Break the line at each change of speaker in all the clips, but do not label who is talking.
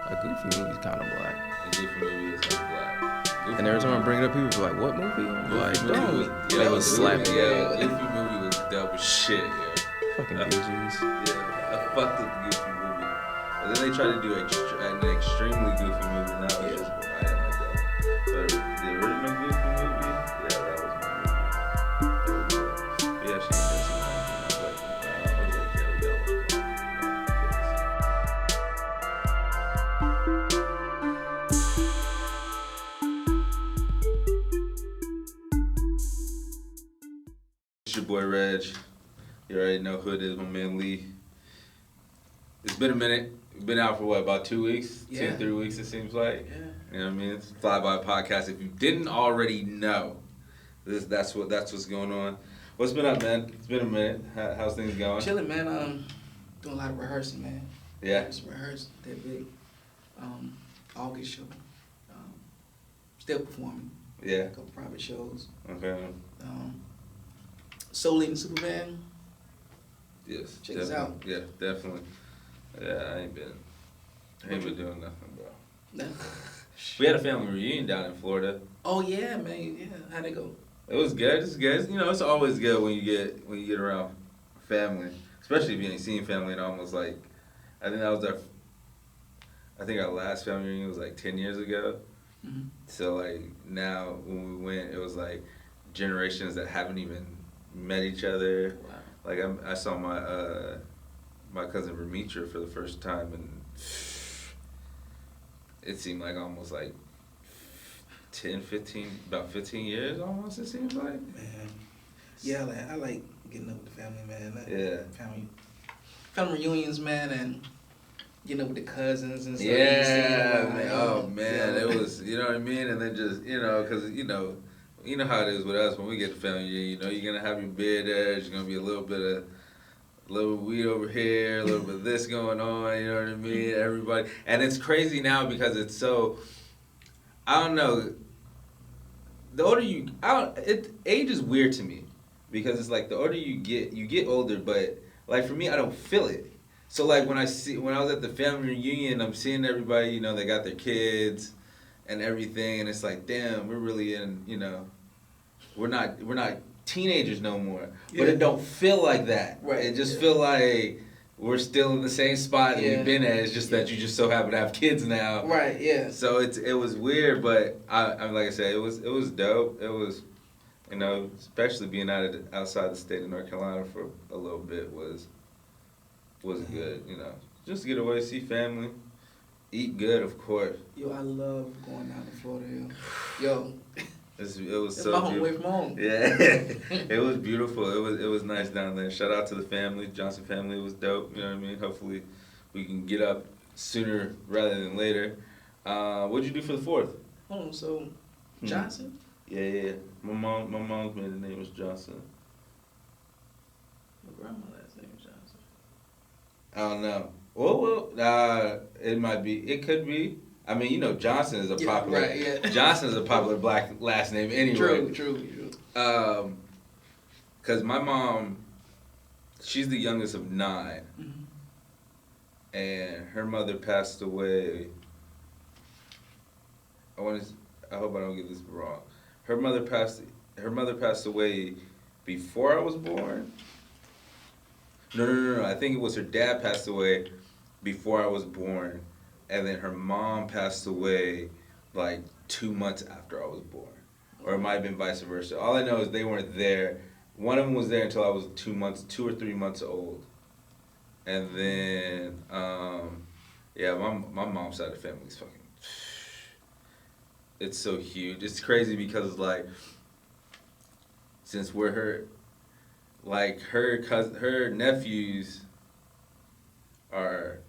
A Goofy movie's kind of black.
A Goofy movie is kind of black. Goofy
And every time I bring it up, people are like, "What movie?" I'm like, "Don't." They was slapping.
Yeah, Goofy movie was dope as shit. Yeah.
Fucking BGs.
Yeah, I fucked with the Goofy movie. And then they tried to do an extremely Goofy movie. Now it's just I didn't like that one. But the original Goofy movie, yeah, that was my movie. That was good. But yeah, she did some I was like, yeah, we gotta watch that. It's your boy Reg. You already know who it is, my man Lee. It's been a minute. We've been out for what, about 2 weeks?
Yeah.
2, 3 weeks it seems like.
Yeah.
You know what I mean? It's Flyby Podcast. If you didn't already know, that's what's going on. What's been up, man? It's been a minute. How's things going?
Chilling, man. Doing a lot of rehearsing, man.
Yeah.
Just rehearsed that big August show. Still performing.
Yeah.
A couple private shows.
Okay.
SouLe and SuperBand.
Yes.
Check us out.
Yeah, definitely. Yeah, I ain't been doing nothing, bro.
No.
We had a family reunion down in Florida.
Oh yeah, man. Yeah. How'd it go?
It was good. It's good. You know, it's always good when you get around family, especially if you ain't seen family in almost like, I think our last family reunion was like 10 years ago.
Mm-hmm.
So like now when we went, it was like generations that haven't even met each other.
Wow.
Like I saw my cousin Remitra for the first time, and it seemed like almost like 10, 15, about 15 years almost, it seems like.
Man. Yeah, I like getting up with the family, man.
Yeah.
Family reunions, man, and getting up with the cousins and stuff.
Yeah, man. Oh, man. Yeah. It was, you know what I mean? And then just, you know, because, you know how it is with us when we get to family reunion. You know, you're going to have your beer there. There's going to be a little bit of weed over here, a little bit of this going on, you know what I mean? Everybody. And it's crazy now because it's so, I don't know. The older age is weird to me because it's like the older you get older, but like for me, I don't feel it. So like when I was at the family reunion, I'm seeing everybody, you know, they got their kids and everything, and it's like, damn, we're really in, you know, we're not teenagers no more, yeah. But it don't feel like that.
Right.
It just feel like we're still in the same spot that we've been at. It's just that you just so happen to have kids now.
Right. Yeah.
So it was weird, but I'm like I said, it was dope. It was, you know, especially being outside the state of North Carolina for a little bit was good. You know, just to get away, see family, eat good, of course.
Yo, I love going down to Florida. Yo.
It was
it's
so
my home
beautiful.
away from home.
Yeah, it was beautiful. It was nice down there. Shout out to the family, Johnson family. It was dope. You know what I mean? Hopefully, we can get up sooner rather than later. What'd you do for the 4th?
Oh, so Johnson?
Yeah. My mom's maiden name was Johnson.
My grandma's last name was Johnson.
I don't know. Well, it might be. It could be. I mean, you know, Johnson is a popular.
Right, yeah.
Johnson is a popular black last name anyway.
True.
Cause my mom, she's the youngest of 9,
mm-hmm.
and her mother passed away. I hope I don't get this wrong. Her mother passed away before I was born. No. I think it was her dad passed away before I was born. And then her mom passed away like 2 months after I was born. Or it might have been vice versa. All I know is they weren't there. One of them was there until I was 2 or 3 months old. And then, my mom's side of the family is fucking, it's so huge. It's crazy because it's like, since we're her nephews are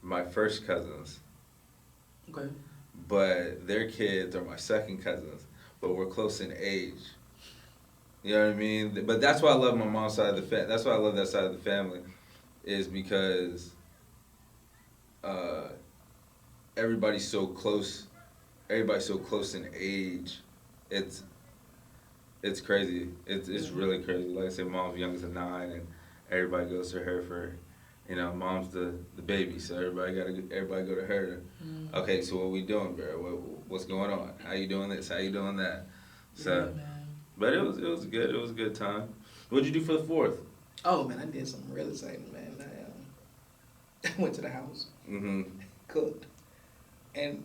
my first cousins.
Okay.
But their kids are my second cousins, but we're close in age. You know what I mean? But that's why I love my mom's side of the family. That's why I love that side of the family, is because everybody's so close. Everybody's so close in age. It's crazy. It's really crazy. Like I said, mom's youngest of 9, and everybody goes to her for You know, mom's the baby, so everybody go to her. Okay, so what we doing, bro? What's going on? How you doing this? How you doing that? So,
Yeah, man.
but it was good. It was a good time. What'd you do for the 4th?
Oh man, I did something real exciting, man. I went to the house, cooked, and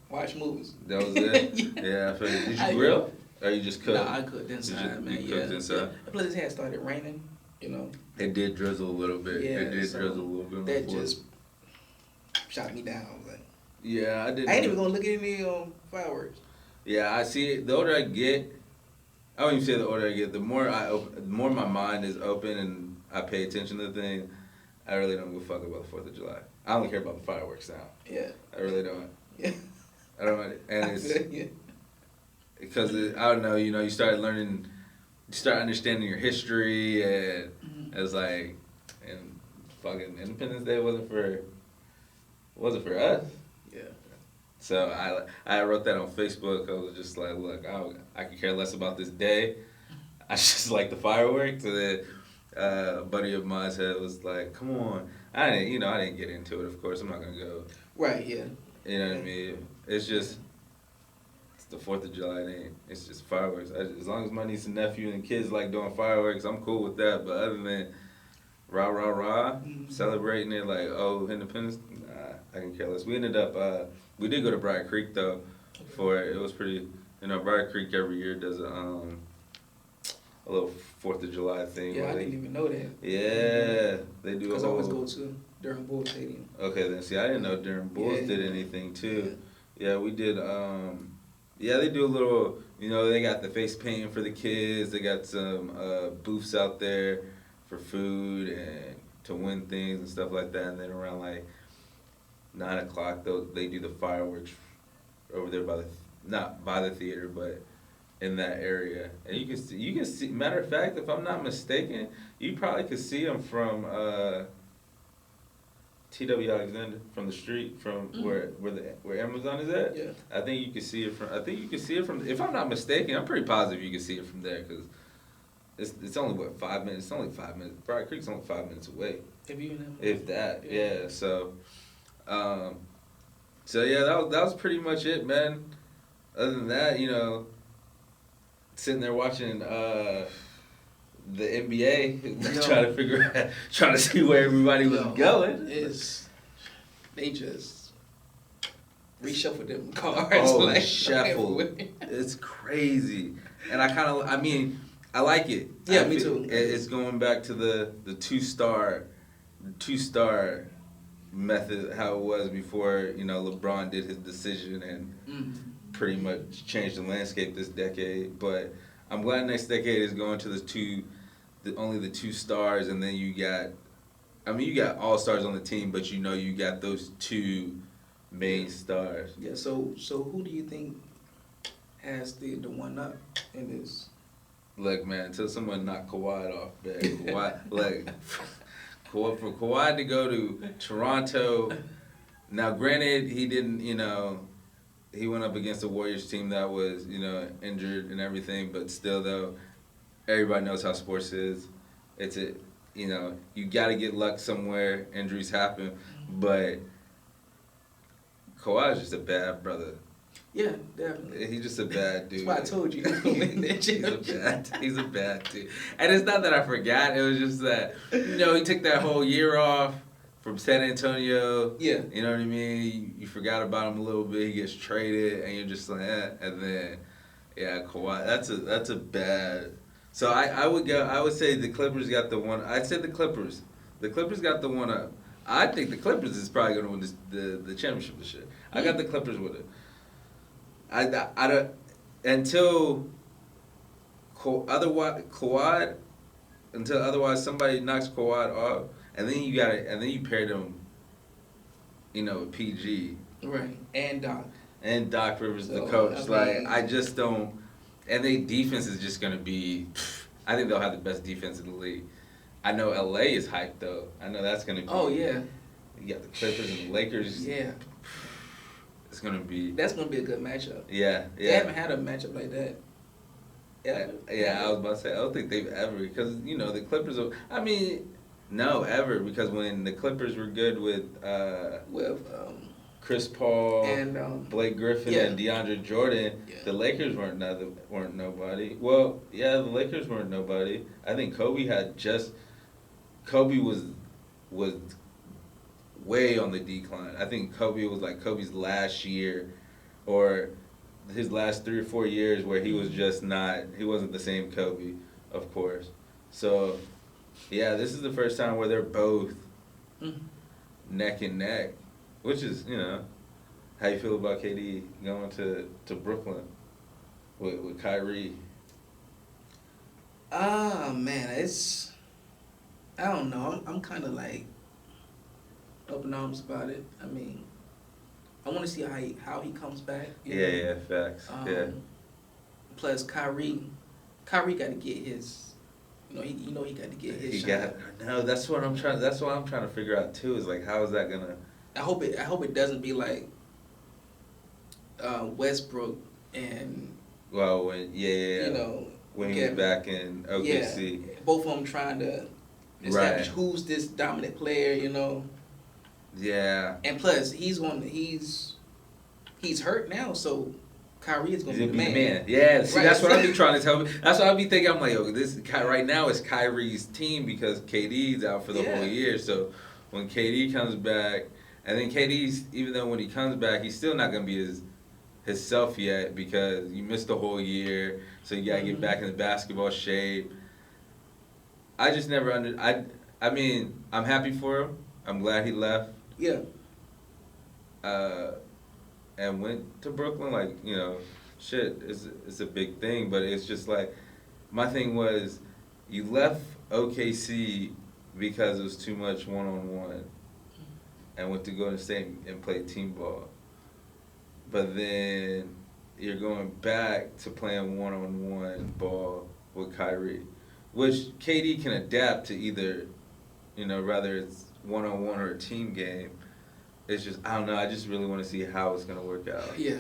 watched movies.
That was it.
Yeah.
I feel you. Did you grill? Or you just cooked?
No, I cooked inside, man.
You cooked inside?
Yeah. Plus, it had started raining, you know.
It did drizzle a little bit.
Yeah,
It did
so
drizzle a little bit.
That just shot me down. I was like,
yeah, I didn't.
I ain't even gonna look at any fireworks.
Yeah, I see it. The older I get, I don't even say the older I get. The more the more my mind is open and I pay attention to things, I really don't give a fuck about the 4th of July. I only care about the fireworks now.
Yeah.
I really don't.
Yeah.
I don't. And it's
yeah.
because I don't know. You know, you start learning, you start understanding your history, and it's like, and fucking Independence Day wasn't for us.
Yeah.
So I wrote that on Facebook. I was just like, look, I could care less about this day. I just like the fireworks. And then a buddy of mine was like, come on. I didn't get into it. Of course, I'm not gonna go.
Right. Yeah.
You know what I mean? It's just it's the 4th of July. It's just fireworks. As long as my niece and nephew and kids like doing fireworks, I'm cool with that. But other than rah rah rah, celebrating it like Independence, I can care less. We ended up. We did go to Briar Creek though, for it. It was pretty. You know, Briar Creek every year does a little 4th of July thing.
Yeah, I didn't even know that.
Yeah, they do.
Because I always go to Durham Bull Stadium.
Okay, then see, I didn't know Durham Bulls did anything too. Yeah, we did. Yeah, they do a little. You know, they got the face painting for the kids. They got some booths out there for food and to win things and stuff like that. And then around like 9 o'clock, they do the fireworks over there not by the theater, but in that area. And you can see. Matter of fact, if I'm not mistaken, you probably could see them from T.W. Alexander, from the street from where Amazon is at.
Yeah.
I think you can see it from. If I'm not mistaken, I'm pretty positive you can see it from there because it's only 5 minutes. It's only 5 minutes. Briar Creek's only 5 minutes away. If that, yeah. So, yeah, that was pretty much it, man. Other than that, you know, sitting there watching the NBA, trying to see where everybody was going.
They just reshuffled them cards.
Oh,
like
shuffle! It's crazy, and I like it.
Yeah, me too.
It's going back to the two-star method, how it was before, you know, LeBron did his decision and pretty much changed the landscape this decade. But I'm glad next decade is going to only the 2 stars, and then you got all stars on the team, but you know you got those 2 main stars.
Yeah. So who do you think has the one up in this?
Look, man, until someone knocked Kawhi off, man. For Kawhi to go to Toronto, now granted he didn't, you know, he went up against a Warriors team that was, you know, injured and everything, but still though, everybody knows how sports is. You know, you got to get luck somewhere. Injuries happen, but Kawhi's just a bad brother.
Yeah, definitely.
He's just a bad dude.
That's why I told you he's gonna win that championship.
He's a bad dude. And it's not that I forgot. It was just that, you know, he took that whole year off from San Antonio.
Yeah.
You know what I mean? You forgot about him a little bit. He gets traded, and you're just like, And then, yeah, Kawhi. That's a bad. So I would say the Clippers got the one. I'd say the Clippers. The Clippers got the one up. I think the Clippers is probably going to win the championship this year. I got the Clippers with it. I don't until Kawhi until otherwise somebody knocks Kawhi off, and then you pair them, you know, with PG.
Right. And
Doc Rivers, the coach. I just don't. And their defense is just gonna be. I think they'll have the best defense in the league. I know LA is hyped though. I know that's gonna be.
Oh yeah.
You got the Clippers and the Lakers.
Yeah.
It's gonna be.
That's gonna be a good matchup.
Yeah.
They haven't had a matchup like that.
Yeah, I was about to say, I don't think they've ever, because, you know, the Clippers are, I mean, No, ever, because when the Clippers were good with
with
Chris Paul,
and
Blake Griffin,
yeah.
and DeAndre Jordan,
Yeah.
the Lakers weren't nobody. Well, yeah, the Lakers weren't nobody. I think Kobe was way on the decline. I think Kobe was like Kobe's last year, or his last 3 or 4 years where he was just not. He wasn't the same Kobe, of course. So, yeah, this is the first time where they're both neck and neck, which is, how you feel about KD going to Brooklyn with Kyrie?
Man, I don't know. I'm kind of like up in arms about it. I mean, I want to see how he comes back.
Yeah, facts. Yeah.
Plus, Kyrie got to get his. He got to get his shot.
No, that's what I'm trying to figure out too. Is like, how is that gonna?
I hope it doesn't be like Westbrook and.
Well, when when he was back in OKC.
Yeah, both of them trying to establish who's this dominant player.
Yeah.
And plus, he's hurt now, so Kyrie is gonna be the man.
Yeah, see, that's what I be trying to tell me. That's what I be thinking. I'm like, this right now is Kyrie's team because KD's out for the whole year. So when KD comes back, and then KD's, even though when he comes back, he's still not gonna be his self yet because you missed the whole year. So you gotta get back into basketball shape. I just never I mean, I'm happy for him. I'm glad he left.
Yeah.
And went to Brooklyn, like, shit, it's a big thing, but it's just like, my thing was, you left OKC because it was too much one-on-one, and went to Golden State and play team ball. But then you're going back to playing one-on-one ball with Kyrie, which KD can adapt to either, whether it's one-on-one or a team game. It's just, I don't know, I just really want to see how it's going to work out.
Yeah.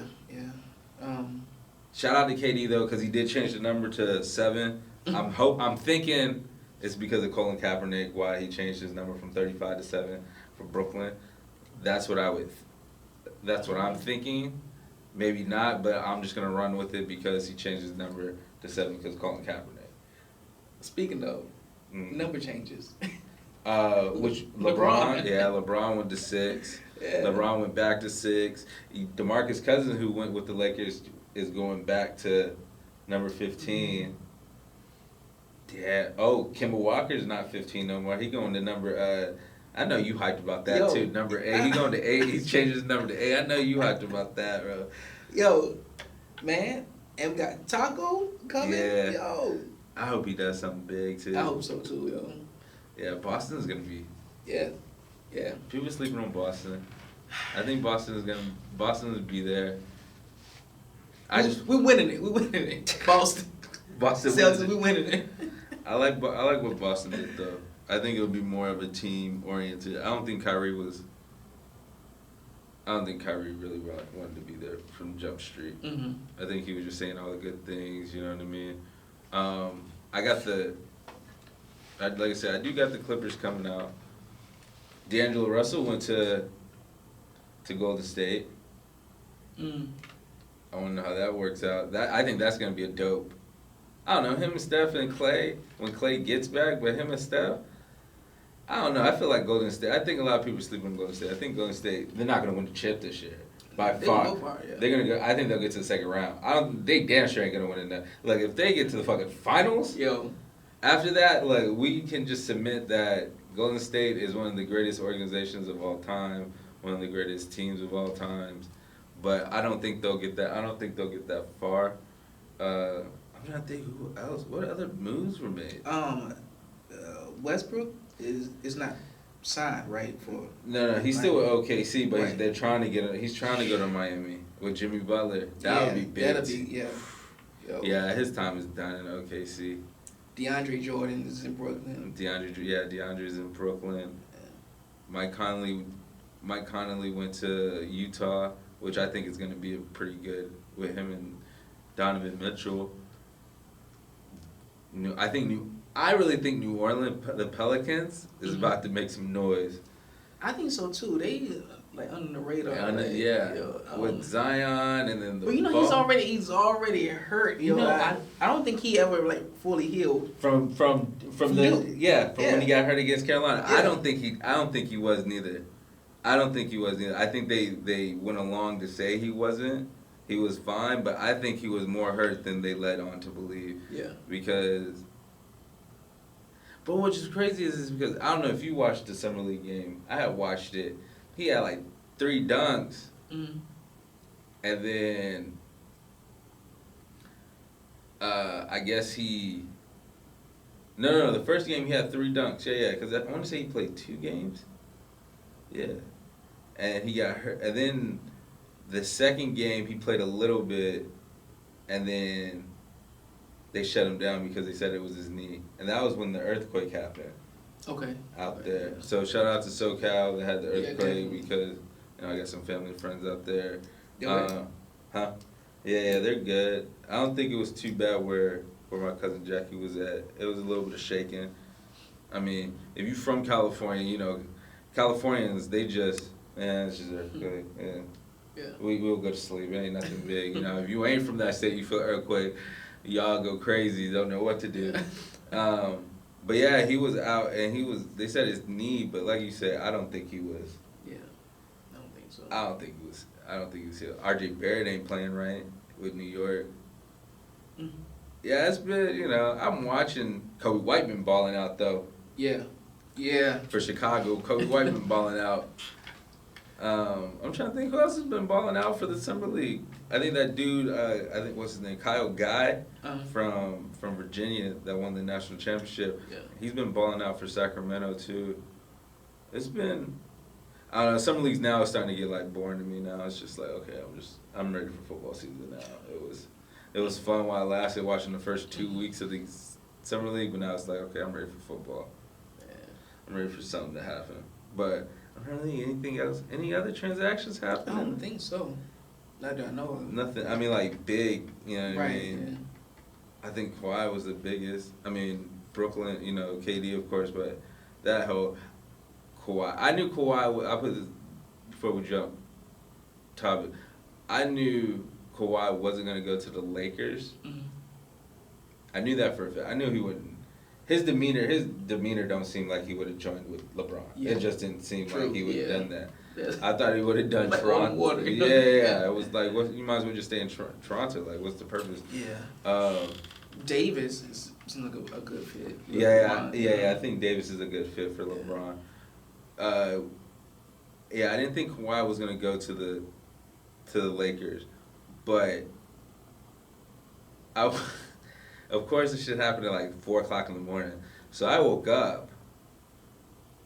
Shout out to KD, though, because he did change the number to 7. I'm thinking it's because of Colin Kaepernick, why he changed his number from 35 to 7 for Brooklyn. That's what I'm thinking. Maybe not, but I'm just going to run with it because he changed his number to 7 because of Colin Kaepernick.
Speaking of number changes.
Which LeBron? Yeah, LeBron went to 6. Yeah. LeBron went back to 6. DeMarcus Cousins, who went with the Lakers, is going back to number 15. Yeah. Oh, Kemba Walker's not 15 no more. He going to number. I know you hyped about that too. Number 8. He going to 8. He's changing his number to 8. I know you hyped about that, bro.
Yo, man, and we got Taco coming.
Yeah.
Yo.
I hope he does something big too.
I hope so too, yo.
Yeah, Boston's gonna be.
Yeah.
People sleeping on Boston. I think Boston will be there.
We're winning it. Boston. Celtics, we winning it.
I like what Boston did though. I think it'll be more of a team oriented. I don't think Kyrie really wanted to be there from Jump Street. I think he was just saying all the good things. You know what I mean? Like I said, I do got the Clippers coming out. D'Angelo Russell went to Golden State. I want to know how that works out. I think that's going to be a dope. I don't know, him and Steph and Clay, when Clay gets back, but him and Steph, I don't know. I feel like Golden State, I think a lot of people sleep on Golden State. I think Golden State, they're not going to win the chip this year. By far. They're going to go, I think they'll get to the second round. They damn sure ain't going to win in that. Like, if they get to the fucking finals, after that, like, we can just submit that Golden State is one of the greatest organizations of all time, one of the greatest teams of all times. But I don't think they'll get that. I don't think they'll get that far. I'm trying to think who else. What other moves were made?
Westbrook is not signed, right? For
no, he's still with OKC, but they're trying to get. He's trying to go to Miami with Jimmy Butler. That would be big.
That'll be
Yeah, his time is done in OKC.
DeAndre Jordan is in Brooklyn.
DeAndre's in Brooklyn. Yeah. Mike Conley went to Utah, which I think is going to be pretty good with him and Donovan Mitchell. I think I really think New Orleans, the Pelicans, is about to make some noise.
I think so too. They like under the radar.
With Zion and then the.
But he's already hurt. I don't think he ever like fully healed
from when he got hurt against Carolina.
Yeah.
I don't think he was neither. I think they went along to say he wasn't. He was fine, but I think he was more hurt than they led on to believe.
Yeah.
Because. But what is crazy is because I don't know if you watched the Summer League game. I had watched it. He had like 3 dunks.
Mm-hmm.
And then I guess he. No. The first game he had 3 dunks. Yeah. Because I want to say he played 2 games. Yeah. And he got hurt. And then the second game he played a little bit, and then they shut him down because they said it was his knee. And that was when the earthquake happened.
Okay.
Out there. Yeah. So shout out to SoCal. They had the earthquake because I got some family and friends out there. Yeah, they're good. I don't think it was too bad where my cousin Jackie was at. It was a little bit of shaking. I mean, if you're from California, Californians, they just, it's just earthquake. Yeah. We'll go to sleep. It ain't nothing big. If you ain't from that state, you feel earthquake, y'all go crazy, don't know what to do. But yeah, he was out, and they said his knee, but like you said, I don't think he was.
Yeah, I don't think so.
I don't think he was healed. RJ Barrett ain't playing right with New York. Mm-hmm. Yeah, it's been, I'm watching Kobe White been balling out, though.
Yeah.
For Chicago, Kobe White been balling out. I'm trying to think who else has been balling out for the Summer League. I think that dude, what's his name, Kyle Guy from Virginia that won the national championship. Yeah. He's been balling out for Sacramento too. It's been, I don't know. Summer Leagues now is starting to get like boring to me now. It's just like, okay, I'm ready for football season now. It was fun while it lasted, watching the first 2 weeks of the Summer League, but now it's like, okay, I'm ready for football. Yeah. I'm ready for something to happen. But apparently, anything else? Any other transactions happening?
I don't think so. Not that I know of.
Nothing. I mean, like big. You know what I
Right.
mean? Yeah. I think Kawhi was the biggest. I mean, Brooklyn. KD of course, but that whole Kawhi. I knew Kawhi. I put this before we jump topic. I knew Kawhi wasn't gonna go to the Lakers. Mm-hmm. I knew that for a fact. I knew he wouldn't. His demeanor don't seem like he would have joined with LeBron. Yeah. It just didn't seem like he would have done that. Yeah. I thought he would have done like Toronto. Water. Yeah. It was like, you might as well just stay in Toronto. Like, what's the purpose?
Yeah. Davis seems like a good fit.
I think Davis is a good fit for LeBron. I didn't think Kawhi was gonna go to the Lakers, but of course, this shit happened at like 4 o'clock in the morning. So I woke up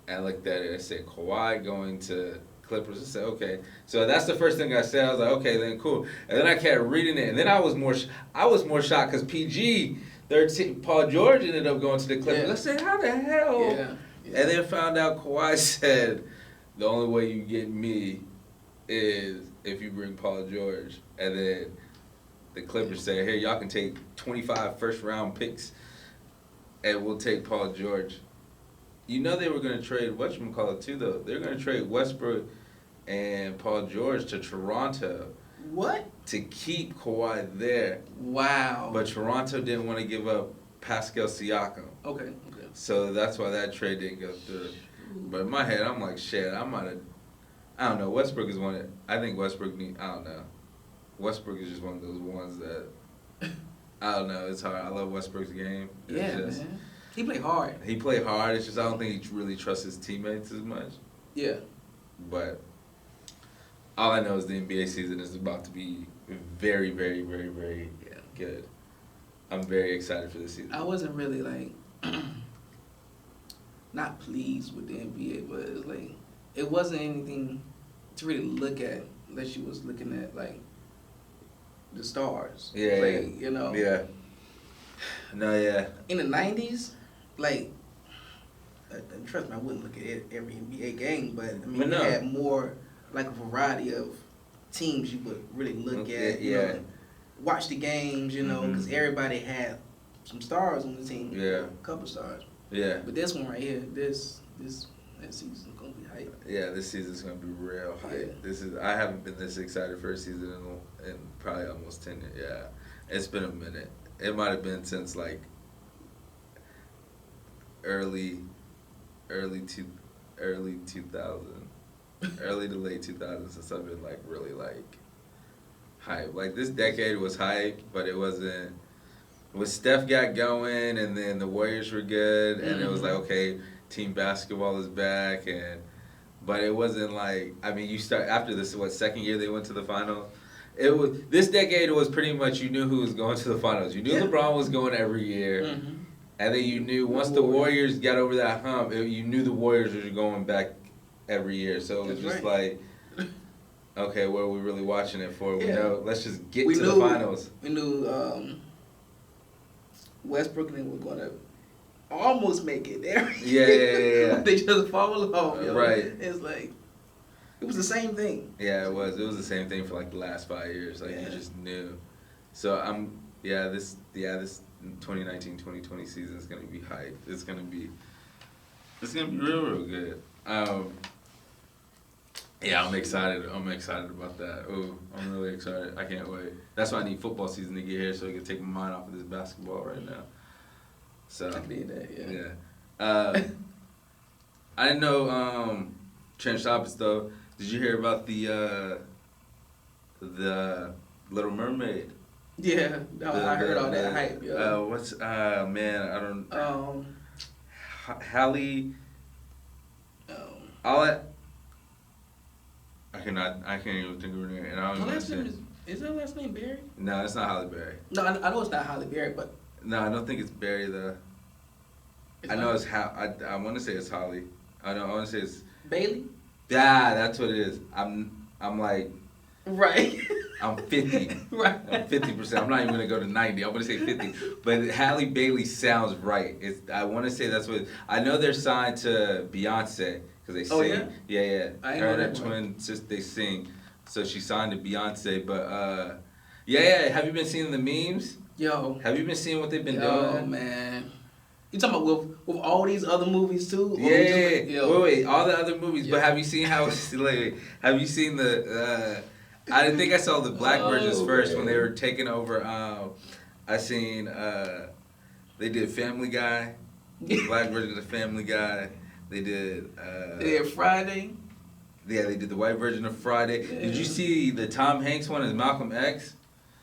and looked at it and said, Kawhi going to Clippers. I said, okay. So that's the first thing I said. I was like, okay, then cool. And then I kept reading it. And then I was more shocked because PG, Paul George ended up going to the Clippers. Yeah. I said, how the hell? Yeah. And then found out Kawhi said, the only way you get me is if you bring Paul George. And then the Clippers said, here, y'all can take 25 first-round picks, and we'll take Paul George. They were going to trade whatchamacallit, too, though. They were going to trade Westbrook and Paul George to Toronto.
What?
To keep Kawhi there.
Wow.
But Toronto didn't want to give up Pascal Siakam.
Okay.
So that's why that trade didn't go through. But in my head, I'm like, shit, I don't know. Westbrook is one I think Westbrook I don't know. Westbrook is just one of those ones that, I don't know, it's hard. I love Westbrook's game.
Man. He played hard.
It's just I don't think he really trusts his teammates as much.
Yeah.
But all I know is the NBA season is about to be very, very, very, very good. I'm very excited for this season.
I wasn't really, not pleased with the NBA, but it's it wasn't anything to really look at unless you was looking at, the stars.
Yeah. Yeah. No, yeah.
In the 90s, trust me, I wouldn't look at every NBA game, but they had more, a variety of teams you would really look at. Watch the games, because everybody had some stars on the team.
Yeah.
A couple stars.
Yeah.
But this one right here, this season's gonna be hype.
Yeah, this season's gonna be real hype.
Yeah.
I haven't been this excited for a season in probably almost 10 years. Yeah, it's been a minute. It might have been since like early 2000, early to late 2000s since I've been like really like hype. Like this decade was hype, but it wasn't. When Steph got going, and then the Warriors were good, and it was like, okay, team basketball is back, but it wasn't like, I mean, you start after this, second year they went to the finals. It was this decade was pretty much you knew who was going to the finals. You knew LeBron was going every year, and then you knew once the Warriors got over that hump, you knew the Warriors were going back every year. So it was just like, okay, what are we really watching it for? We know, let's just get to the finals.
We knew Westbrook and them were gonna almost make it there.
Yeah.
They just fall off. Yo.
Right.
It's like it was the same thing.
Yeah, it was. It was the same thing for like the last 5 years. Like you just knew. So this 2019-2020 season is gonna be hype. It's gonna be real good. Yeah, I'm excited. I'm excited about that. Oh, I'm really excited. I can't wait. That's why I need football season to get here so I can take my mind off of this basketball right now. So
I need that. Yeah.
I didn't know Trent topics though. Did you hear about the Little Mermaid?
Yeah, I heard all that hype. Yeah.
What's man? I don't. Halle. All that. I can't even think of her name. And I don't
Her
even
last name is her last name Berry?
No, it's not Halle Berry.
No, I know it's not Halle Berry, but
no, I don't think it's Berry though. I know it's I want to say it's Holly. I want to say it's
Bailey.
Yeah, that's what it is. I'm like.
Right.
I'm 50.
Right.
I'm 50%. I'm not even gonna go to 90. I'm gonna say 50. But Halle Bailey sounds right. I want to say that's what. I know they're signed to Beyonce because they sing.
Oh yeah.
Yeah.
I
Her
know
and her
that
twin sister, they sing. So she signed to Beyonce. But yeah. Have you been seeing the memes?
Yo.
Have you been seeing what they've been doing?
Oh man. You talking about with all these other movies too?
Yeah. Wait. All the other movies. Yeah. But have you seen how? Have you seen the? I think I saw the black versions first when they were taking over. I seen they did Family Guy, black version of Family Guy. They did.
They did Friday.
Yeah, they did the white version of Friday. Yeah. Did you see the Tom Hanks one as Malcolm X?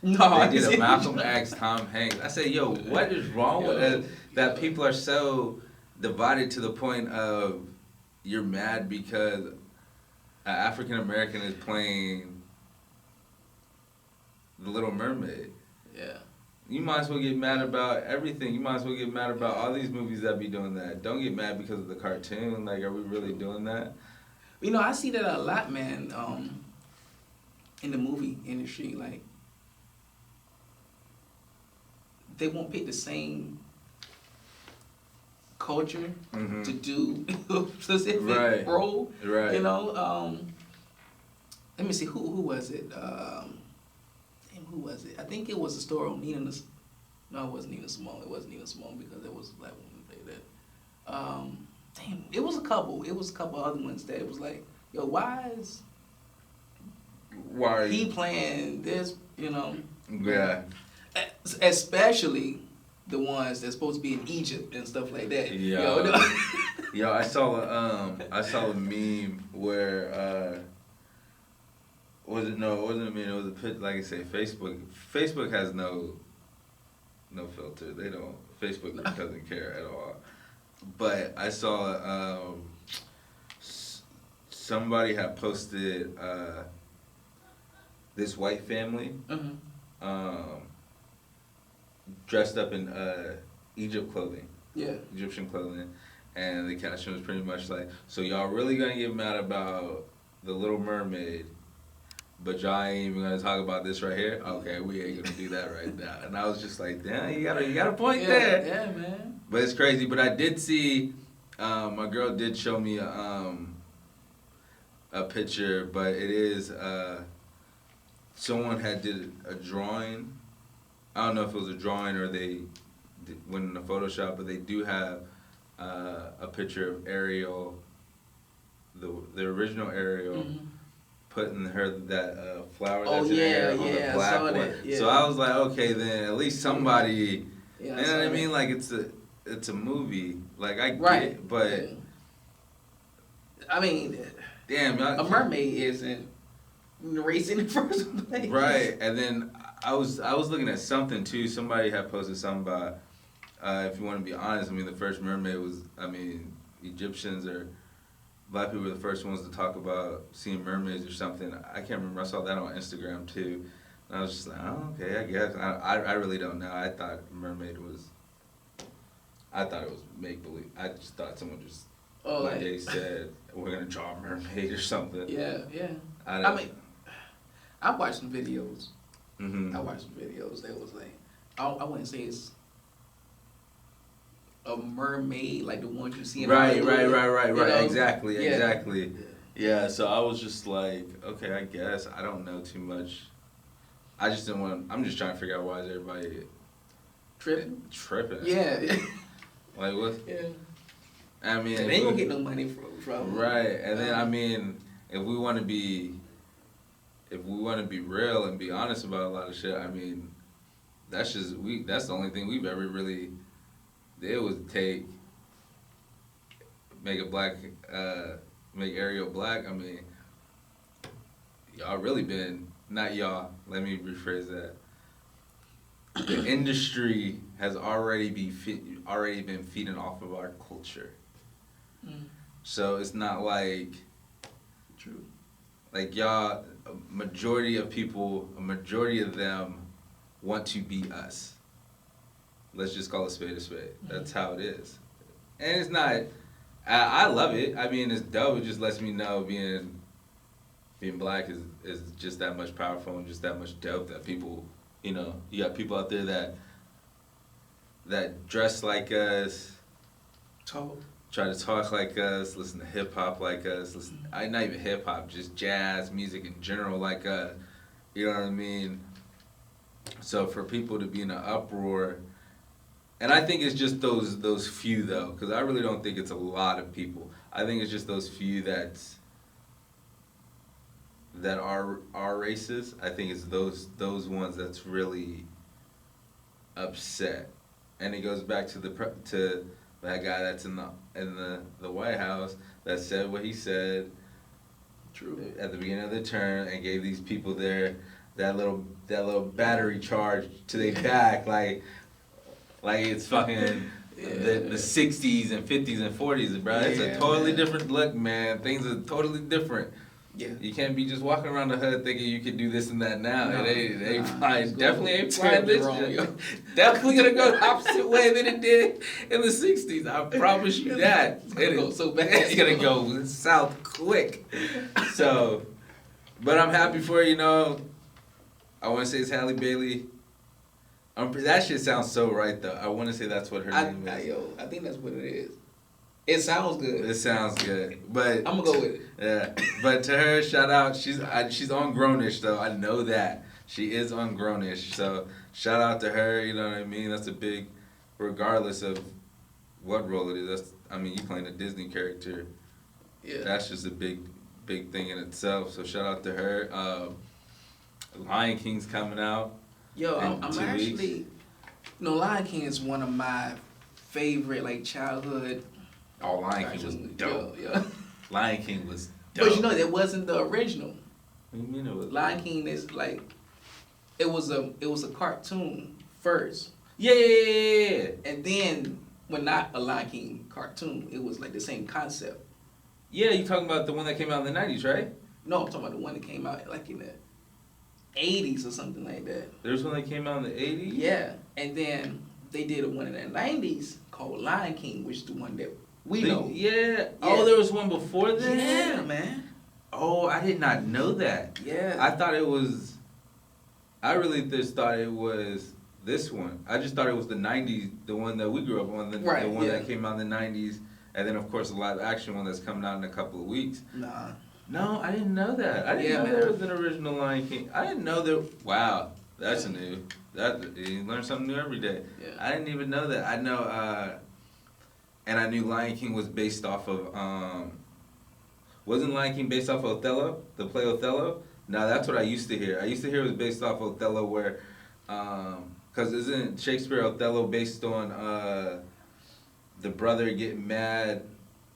No,
They did a Malcolm X Tom Hanks. I said, yo, what is wrong with that? People are so divided to the point of you're mad because an African American is playing The Little Mermaid.
Yeah.
You might as well get mad about everything. You might as well get mad about all these movies that be doing that. Don't get mad because of the cartoon. Like, are we really doing that?
You know, I see that a lot, man, in the movie industry. Like, they won't pick the same culture to do a specific role.
Right.
You know, let me see, who was it? Who was it? I think it was a story on Nina. No, it wasn't Nina Simone. It wasn't Nina Simone because there was a black woman who played that. It was a couple. It was a couple other ones that it was like, yo, why are he playing this? You know.
Yeah.
Especially the ones that's supposed to be in Egypt and stuff like that.
Yeah. Yo, I saw a meme where. It wasn't a meme. It was a picture. Like I say, Facebook has no filter. Facebook doesn't care at all. But I saw somebody had posted this white family dressed up in Egyptian clothing, and the caption was pretty much like, "So y'all really gonna get mad about The Little Mermaid? But y'all ain't even gonna talk about this right here? Okay, we ain't gonna do that right now." And I was just like, damn, you got a point there.
Yeah, man.
But it's crazy. But I did see, my girl did show me a picture, but it is someone had did a drawing. I don't know if it was a drawing or they went in the Photoshop, but they do have a picture of Ariel, the original Ariel, putting that flower that's in her hair on the black one.
Yeah.
So I was like, okay, then at least somebody,
yeah,
you know what I mean? Like it's a movie. Like I get it, but
I mean,
damn,
a mermaid isn't racing in the first place.
Right, and then I was looking at something too. Somebody had posted something about if you want to be honest. I mean, the first mermaid was. I mean, Egyptians or Black people were the first ones to talk about seeing mermaids or something. I can't remember. I saw that on Instagram too, and I was just like, oh, okay, I guess. I really don't know. I thought mermaid was. I thought it was make believe. I just thought someone just like they said we're gonna draw a mermaid or something.
Yeah. I mean, I watched some videos. I watched some videos that was like, I wouldn't say it's a mermaid like the ones you see in
Hollywood. Right.
You know?
Exactly. Yeah, so I was just like, okay, I guess. I don't know too much. I just didn't want I'm just trying to figure out why is everybody
tripping. Yeah.
Like what?
Yeah.
I mean,
they ain't gonna get no money from
right, and then I mean, if we want to be real and be honest about a lot of shit, I mean, that's the only thing we've ever really did was make Ariel black. I mean, y'all really been, not y'all, let me rephrase that. The industry has already been feeding off of our culture. So it's not like,
true.
Like y'all, a majority of them want to be us. Let's just call a spade a spade. That's how it is. And it's not, I love it. I mean, it's dope. It just lets me know being black is just that much powerful and just that much dope that people, you know, you got people out there that dress like us, try to talk like us, listen to hip hop like us, not even hip hop, just jazz music in general like us. You know what I mean? So for people to be in an uproar, and I think it's just those few though, because I really don't think it's a lot of people. I think it's just those few that are racist. I think it's those ones that's really upset, and it goes back to that guy that's in the White House that said what he said.
True.
At the beginning of the term, and gave these people that little battery charge to their back, like it's fucking the 60s and 50s and 40s, bro. It's a totally different look, man. Things are totally different.
Yeah.
You can't be just walking around the hood thinking you could do this and that now.
No,
They definitely ain't flying
terribly
this.
wrong,
Definitely gonna go the opposite way than it did in the 60s. I promise you that.
It's gonna go so bad.
It's gonna go south quick. So, but I'm happy for it, you know. I want to say it's Halle Bailey. That shit sounds so right though. I want to say that's what her name is.
I think that's what it is. It sounds good.
It sounds good, but
I'm gonna go with it.
Yeah, but to her, shout out. She's on Grownish though. I know that she is on Grownish. So shout out to her. You know what I mean? That's a big, regardless of what role it is. You playing a Disney character.
Yeah.
That's just a big thing in itself. So shout out to her. Lion King's coming out.
Yo, I'm actually, Lion King is one of my favorite like childhood.
Oh, Lion King was dope.
Yeah.
Lion King was dope.
But that wasn't the original.
What do you mean it was?
Lion King is like, it was a cartoon first.
Yeah.
And then when not a Lion King cartoon, it was like the same concept.
Yeah, you talking about the one that came out in the 90s, right?
No, I'm talking about the one that came out like in the 80s or something like that.
There's one that came out in the 80s?
Yeah, and then they did one in the 90s called Lion King, which is the one that we know.
Yeah. Oh, there was one before that?
Yeah, man.
Oh, I did not know that.
Yeah.
I really just thought it was this one. I just thought it was the 90s, the one that we grew up on, the one that came out in the 90s, and then, of course, the live action one that's coming out in a couple of weeks.
Nah.
No, I didn't know that. I didn't know there was an original Lion King. I didn't know there. Wow. That's new. That you learn something new every day.
Yeah.
I didn't even know that. I know, and I knew Lion King was based off of. Wasn't Lion King based off of Othello? The play Othello? No, that's what I used to hear. I used to hear it was based off of Othello, where, because isn't Shakespeare Othello based on the brother getting mad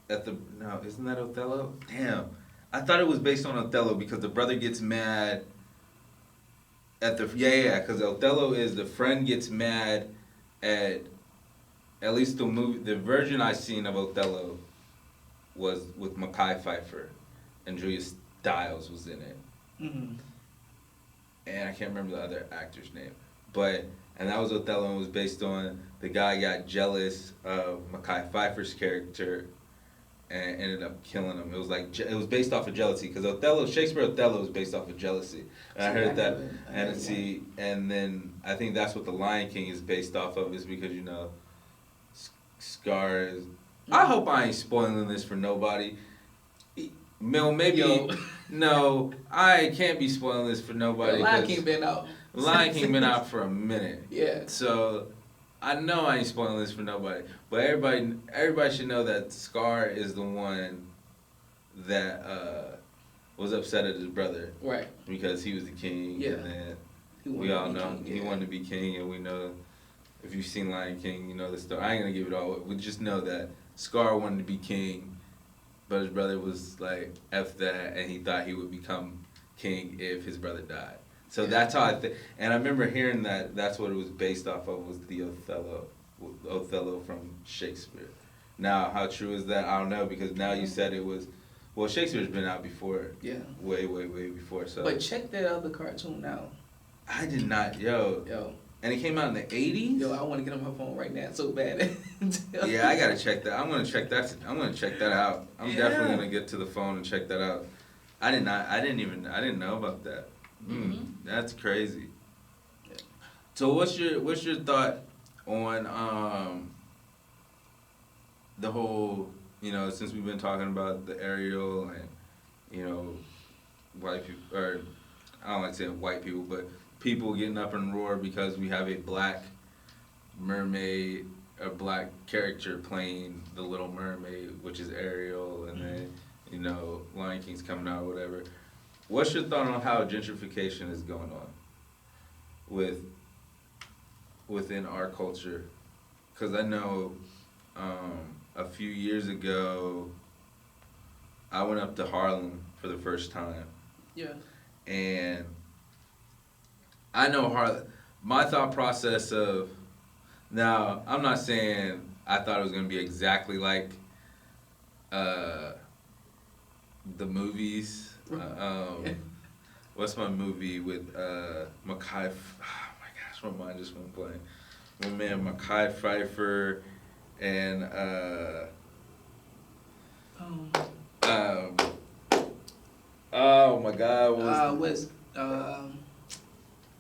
at the? No, isn't that Othello? Damn, I thought it was based on Othello because the brother gets mad. At the because Othello is the friend gets mad at least the movie, the version I seen of Othello was with Mekhi Phifer and Julia Stiles was in it.
Mm-hmm.
And I can't remember the other actor's name, and that was Othello, and was based on the guy got jealous of Mekhi Phifer's character and ended up killing him. It was like it was based off of jealousy because Shakespeare Othello is based off of jealousy. And I heard that, and then I think that's what the Lion King is based off of, is because Scar is. I hope I ain't spoiling this for nobody. Maybe no, I can't be spoiling this for nobody.
Lion King been out.
Lion King been out for a minute.
Yeah.
So I know I ain't spoiling this for nobody, but everybody should know that Scar is the one that was upset at his brother,
right?
Because he was the king, and then we all know he wanted to be king, and we know if you've seen Lion King, you know the story. I ain't gonna give it all. We just know that Scar wanted to be king, but his brother was like F that, and he thought he would become king if his brother died. So that's how I think. And I remember hearing that that's what it was based off of, was the Othello from Shakespeare. Now, how true is that? I don't know, because now you said it was, well, Shakespeare's been out before. Yeah. Way, way, way before. So.
But check that other cartoon out.
I did not, yo. And it came out in the 80s?
Yo, I want to get on my phone right now so bad.
Yeah, I gotta check that. I'm gonna check that out. I'm definitely gonna get to the phone and check that out. I didn't know about that. That's crazy. Yeah. So what's your thought on the whole, since we've been talking about the Ariel and white people, or I don't like saying white people, but people getting up and roar because we have a black mermaid, a black character playing the Little Mermaid, which is Ariel, and then Lion King's coming out or whatever. What's your thought on how gentrification is going on within our culture? Because I know a few years ago I went up to Harlem for the first time. Yeah. And I know Harlem. My thought process of, now I'm not saying I thought it was gonna be exactly like the movies. What's my movie with Mekhi? Oh my gosh, my mind just went blank. My man Mekhi Phifer and oh my God,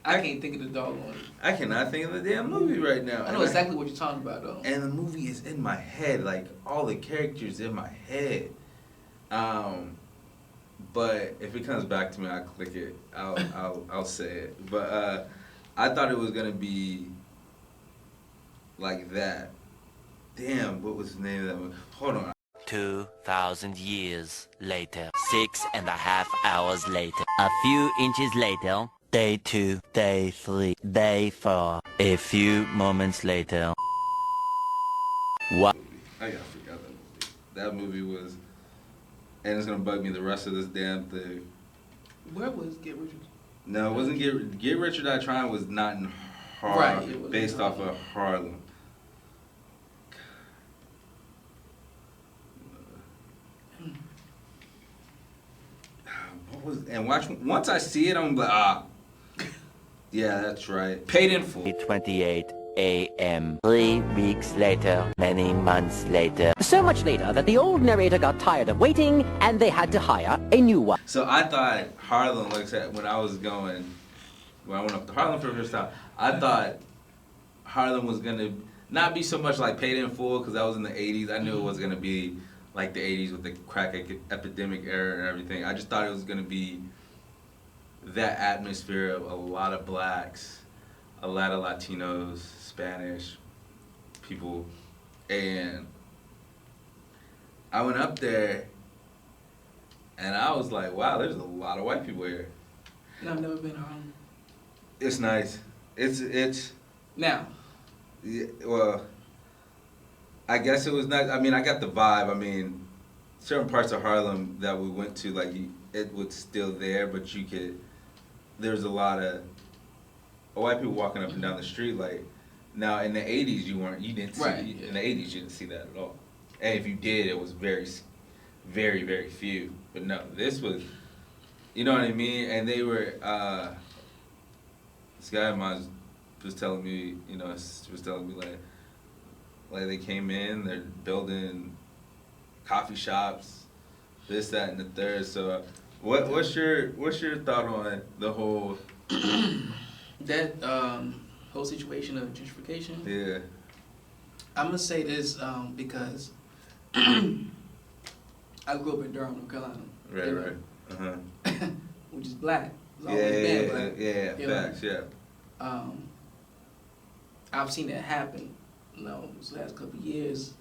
I can't think of the dog one.
I cannot think of the damn movie right now.
I know exactly what you're talking about though.
And the movie is in my head, like all the characters in my head. But if it comes back to me, I'll click it. I'll say it. But I thought it was gonna be like that. Damn, what was the name of that movie? Hold on.
2,000 years later. 6.5 hours later. A few inches later. Day 2, day 3, day 4. A few moments later. What?
I gotta forget that movie. That movie was, and it's gonna bug me the rest of this damn thing.
Where was Get Rich?
No, it wasn't Get Rich or Die Trying. Was not in Harlem. Right, based off of Harlem. What was, and once I see it, I'm like, yeah, that's right. Paid in Full.
28 a.m. 3 weeks later, many months later.
So much later that the old narrator got tired of waiting and they had to hire a new one.
So I thought Harlem, like I said, when I went up to Harlem for the first time, I thought Harlem was going to not be so much like Paid in Full, because that was in the 80s. I knew it was going to be like the 80s with the crack epidemic era and everything. I just thought it was going to be that atmosphere of a lot of blacks, a lot of Latinos, Spanish people, and I went up there, and I was like, wow, there's a lot of white people here.
No, I've never been to Harlem.
It's nice. It's
Now,
yeah, well, I guess it was nice. I mean, I got the vibe. I mean, certain parts of Harlem that we went to, like, it was still there, but there's a lot of white people walking up and down the street. Like, now in the 80s, you didn't see,
Right,
in the 80s, you didn't see that at all. And if you did, it was very, very, very few. But no, this was, you know what I mean? And they were, this guy of mine was telling me, like they came in, they're building coffee shops, this, that, and the third. So, what's your thought on the whole
that whole situation of gentrification.
Yeah.
I'm gonna say this because I grew up in Durham, North Carolina.
Right, right. Uh-huh.
Which is black. It's
Yeah,
always been
yeah,
black.
yeah,
You know?
facts, yeah.
I've seen that happen. You know, this last couple of years,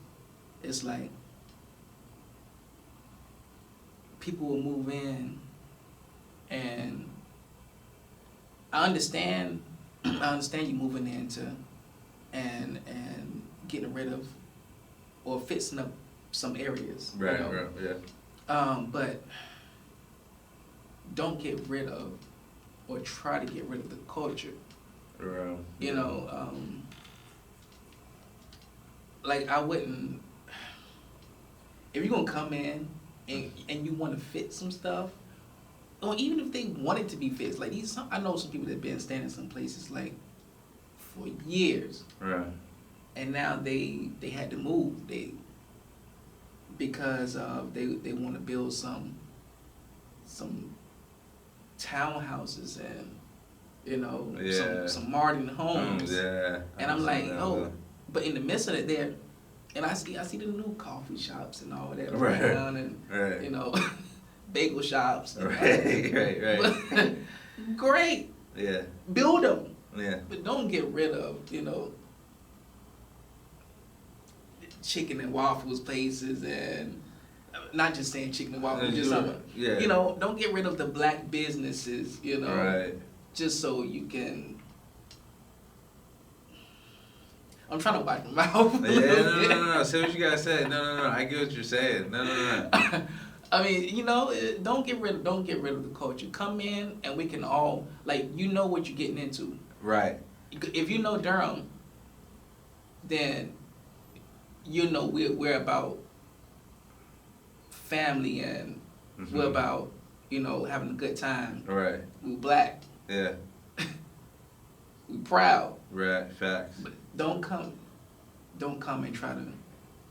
it's like people will move in, and I understand you moving into and getting rid of or fixing up some areas.
Right,
you know?
right, yeah.
But don't get rid of or try to get rid of the culture.
Right.
You know, like I wouldn't, if you're gonna come in and you want to fix some stuff, or even if they want it to be fixed, like I know some people that have been staying in some places like for years,
Right.
and now they had to move because they want to build some townhouses and some modern homes.
Yeah.
And I'm like, oh, but in the midst of it there, and I see the new coffee shops and all that
Right.
around, and
Right.
bagel shops.
Right.
But, great,
Yeah.
build them,
Yeah.
but don't get rid of chicken and waffles places, and not just saying chicken and waffles, just
yeah.
don't get rid of the black businesses,
Right.
just so you can. I'm trying to watch my mouth.
No. Say what you gotta say. No. I get what you're saying. No.
I mean, don't get rid of the culture. Come in and we can all what you're getting into.
Right.
If you know Durham, then we're about family, and we're about having a good time.
Right.
We're black.
Yeah.
We're proud.
Right. Facts.
But don't come and try to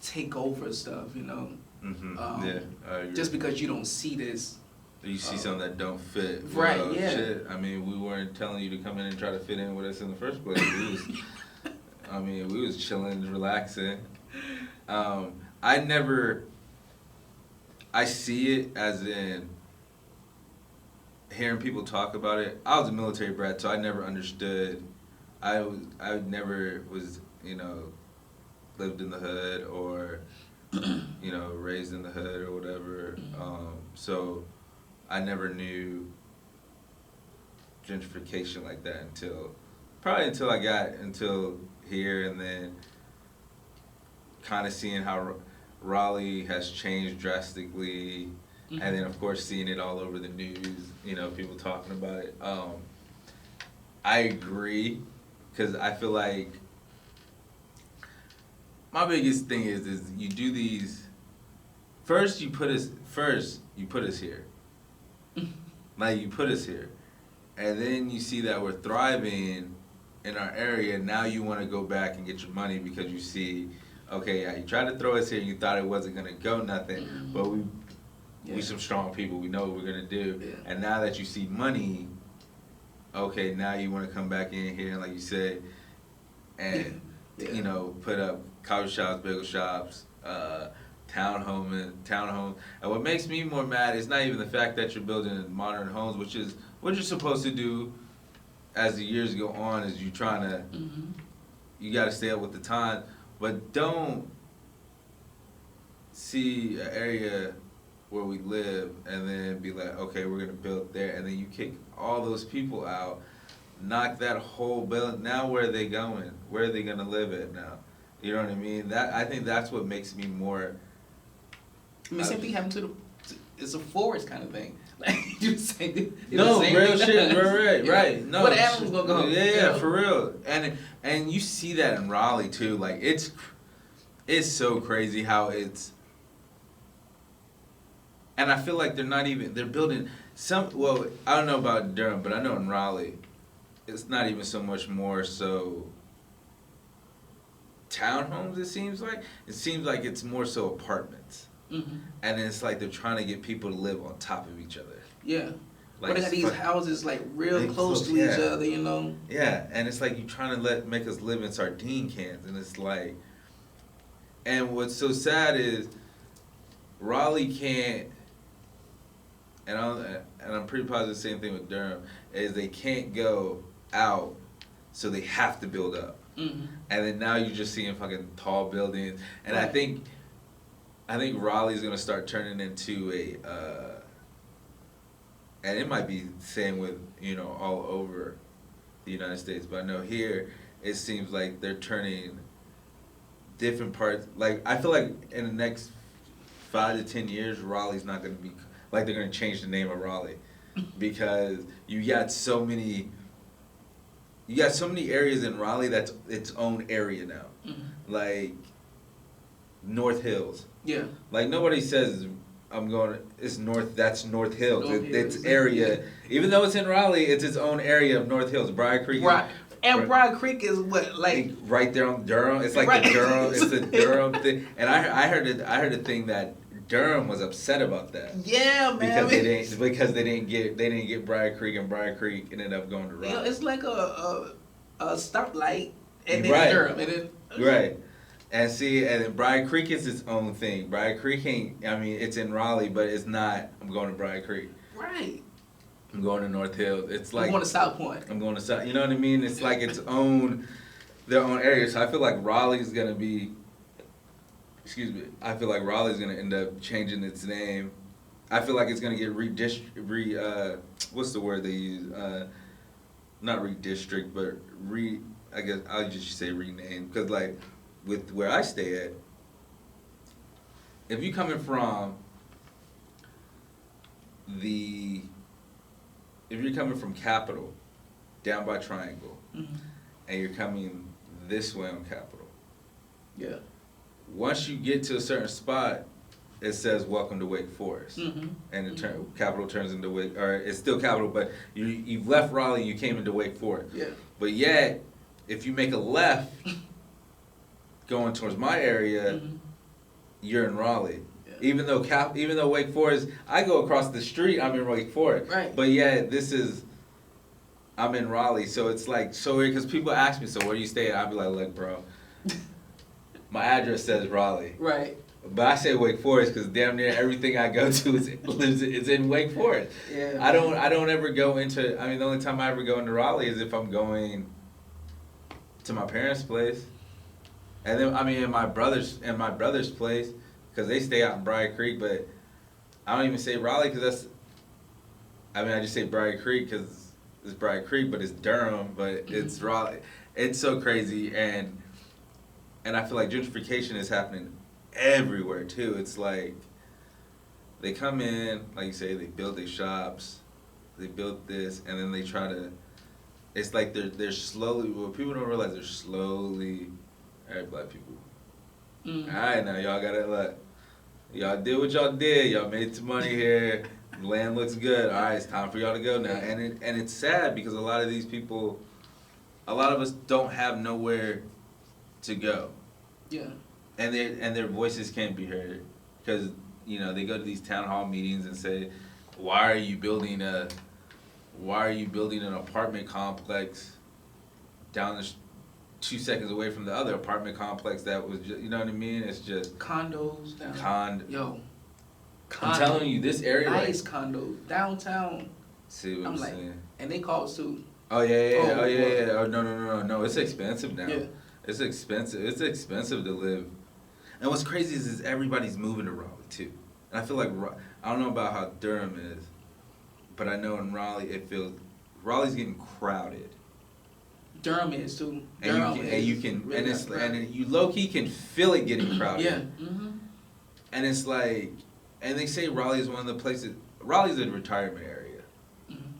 take over stuff.
Yeah. I agree.
Just because you don't see this.
You see something that don't fit.
Right,
Well,
yeah.
Shit. I mean, we weren't telling you to come in and try to fit in with us in the first place. We was chilling, relaxing. I see it as in hearing people talk about it. I was a military brat, so I never understood. I never was, lived in the hood or, raised in the hood or whatever. So I never knew gentrification like that until I got until here, and then kind of seeing how Raleigh has changed drastically, and then of course seeing it all over the news, people talking about it. I agree, because I feel like my biggest thing is you do these. First you put us here. Like, you put us here. And then you see that we're thriving in our area. Now you want to go back and get your money because you see, okay, yeah, you tried to throw us here, you thought it wasn't going to go nothing, but we some strong people, we know what we're going to do. Yeah. And now that you see money, okay, now you want to come back in here, and like you said, and, put up coffee shops, bagel shops, townhome. And what makes me more mad is not even the fact that you're building modern homes, which is what you're supposed to do as the years go on, is you trying to, you got to stay up with the time, but don't see an area where we live and then be like, okay, we're going to build there, and then you kick all those people out, knock that whole building. Now where are they going? Where are they going to live at now? You know what I mean? I think that's what makes me more.
I mean, same thing happened to the. It's a forest kind of thing. Like you say,
no, real shit, right. No,
what animals gonna go?
Yeah, for real. And you see that in Raleigh too. Like it's so crazy how it's. And I feel like they're building some. Well, I don't know about Durham, but I know in Raleigh, it's not even so much more so. Townhomes, it seems like it's more so apartments, and it's like they're trying to get people to live on top of each other.
Yeah,
like
but they got these houses like real close to each other, you know.
Yeah, and it's like you trying to make us live in sardine cans, and it's like, and what's so sad is Raleigh can't, and I'm pretty positive the same thing with Durham, is they can't go out, so they have to build up. And then now you're just seeing fucking tall buildings, and I think Raleigh's gonna start turning into a, and it might be the same with all over the United States, but I know here it seems like they're turning different parts. Like I feel like in the next 5 to 10 years, Raleigh's not gonna be like they're gonna change the name of Raleigh because you got so many areas in Raleigh that's its own area now. Like North Hills. Yeah. Like nobody says it's North, that's North Hills. It's area. Even though it's in Raleigh, it's its own area of North Hills. Briar Creek.
Right. And Briar Creek is what, like
right there on Durham. It's like the Durham. It's the Durham thing. And I heard a thing that Durham was upset about that.
Yeah, man.
Because they didn't get Briar Creek, and Briar Creek ended up going to Raleigh.
It's like a stoplight, and then Durham, and then
right. And see, and then Briar Creek is its own thing. Briar Creek ain't. I mean, it's in Raleigh, but it's not. I'm going to Briar Creek.
Right.
I'm going to North Hills. It's like
I'm going to South Point.
I'm going to South. You know what I mean? It's like their own area. So I feel like Raleigh's gonna be. Excuse me. I feel like Raleigh's gonna end up changing its name. I feel like it's gonna get what's the word they use? Not redistrict, but I guess I'll just say rename, because like with where I stay at, if you're coming from Capitol down by Triangle, and you're coming this way on Capitol. Yeah. Once you get to a certain spot, it says "Welcome to Wake Forest," and Capitol turns into Wake, or it's still Capitol, but you've left Raleigh and you came into Wake Forest. Yeah. But yet, if you make a left going towards my area, you're in Raleigh. Yeah. Even though Wake Forest, I go across the street, I'm in Wake Forest. Right. But yeah, I'm in Raleigh, so it's like so weird because people ask me, so where do you stay at? I'll be like, look, bro. My address says Raleigh. Right. But I say Wake Forest because damn near everything I go to is in Wake Forest. Yeah. I don't ever go into. I mean, the only time I ever go into Raleigh is if I'm going to my parents' place, and then in my brother's place because they stay out in Briar Creek. But I don't even say Raleigh because I just say Briar Creek because it's Briar Creek, but it's Durham, but it's Raleigh. It's so crazy and I feel like gentrification is happening everywhere too. It's like they come in, like you say, they build their shops, they build this, and then they try to. It's like they're slowly. What people don't realize, they're slowly. All right, black people. All right, now y'all gotta look. Y'all did what y'all did. Y'all made some money here. Land looks good. All right, it's time for y'all to go now. And it's sad because a lot of these people, a lot of us don't have nowhere to go. Yeah. And their voices can't be heard because they go to these town hall meetings and say, why are you building an apartment complex down 2 seconds away from the other apartment complex that was just, you know what I mean? It's just
Condos down. Yo.
I'm telling you, this area.
Nice condos downtown.
See what I'm saying?
And they cost too.
Oh yeah. Oh no. It's expensive now.
Yeah.
It's expensive. It's expensive to live. And what's crazy is everybody's moving to Raleigh too. And I feel like I don't know about how Durham is, but I know in Raleigh Raleigh's getting crowded.
Durham is too.
And you low key can feel it getting crowded.
Yeah. Mm-hmm.
And it's like, and they say Raleigh is one of the places. Raleigh's a retirement area.
Mm-hmm.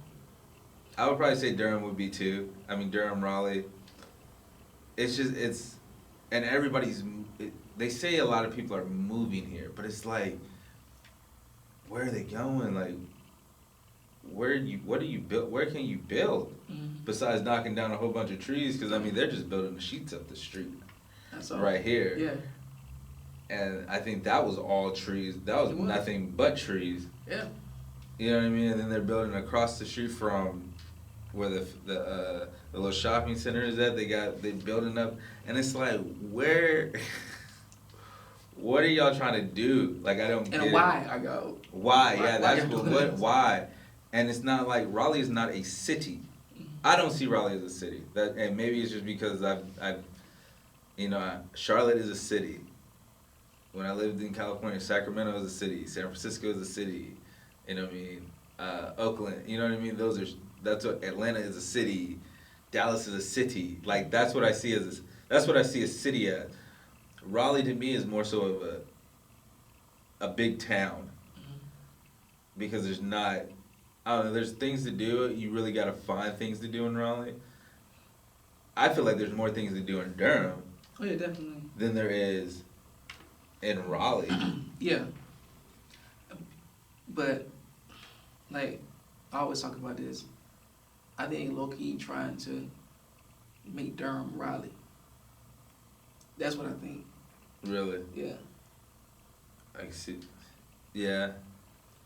I would probably say Durham would be too. I mean Durham, Raleigh. And they say a lot of people are moving here, but it's like, where are they going? Like, what do you build? Where can you build besides knocking down a whole bunch of trees? Because I mean, they're just building the sheets up the street.
That's all.
Right here.
Yeah.
And I think that was all trees. That was nothing but trees.
Yeah.
You know what I mean? And then they're building across the street from where the little shopping center is at. They building up, and it's like, where? What are y'all trying to do? Like, I don't get it.
And why? I go.
Why? Yeah, that's what. Why? And it's not like Raleigh is not a city. I don't see Raleigh as a city. And maybe it's just because Charlotte is a city. When I lived in California, Sacramento is a city. San Francisco is a city. You know what I mean? Oakland. You know what I mean? That's what Atlanta is a city. Dallas is a city. Like, that's what I see a city as. Raleigh to me is more so of a big town. Because there's not, I don't know, there's things to do. You really got to find things to do in Raleigh. I feel like there's more things to do in Durham.
Oh, yeah, definitely.
Than there is in Raleigh.
Yeah. But, like, I always talk about this. I think low-key trying to make Durham Raleigh. That's what I think.
Really?
Yeah.
I can see. Yeah.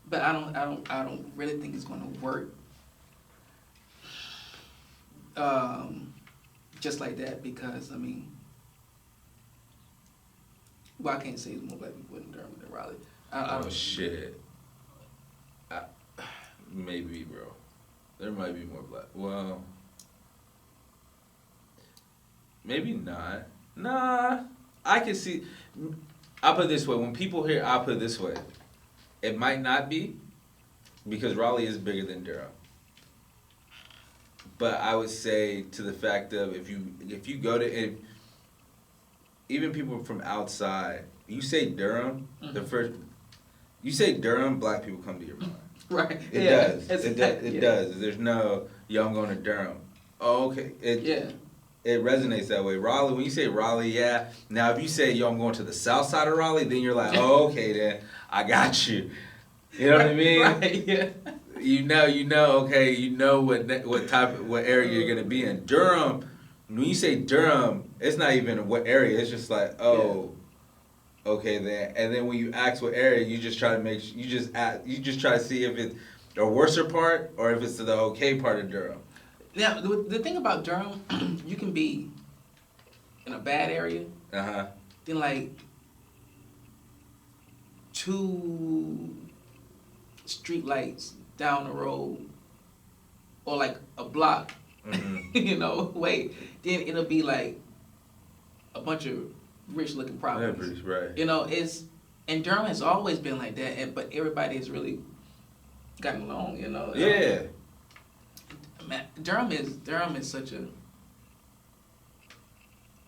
But I don't really think it's gonna work. Just like that, because I mean, well, I can't say there's more black people in Durham than Raleigh. I don't.
Shit. Maybe, bro. There might be more black. Well, maybe not. Nah, I can see. I'll put it this way. When people hear, I'll put it this way. It might not be, because Raleigh is bigger than Durham. But I would say to the fact of if you go to even people from outside, you say Durham, you say Durham, black people come to your mind.
Right.
It does. It does. There's no, yo, I'm going to Durham. Oh, okay. It resonates that way. Raleigh, when you say Raleigh, yeah. Now, if you say, yo, I'm going to the south side of Raleigh, then you're like, oh, okay, then I got you. You know what I mean?
Right, yeah.
You know, okay, you know what area you're going to be in. Durham, when you say Durham, it's not even what area. It's just like, oh, okay, then. And then when you ask what area, you just try to you just try to see if it's the worser part or if it's the okay part of Durham.
Now, the thing about Durham, you can be in a bad area, then like 2 street lights down the road, or like a block, wait, then it'll be like a bunch of rich looking properties.
Right.
And Durham has always been like that, but everybody has really gotten along,
Yeah.
Man, Durham is such a,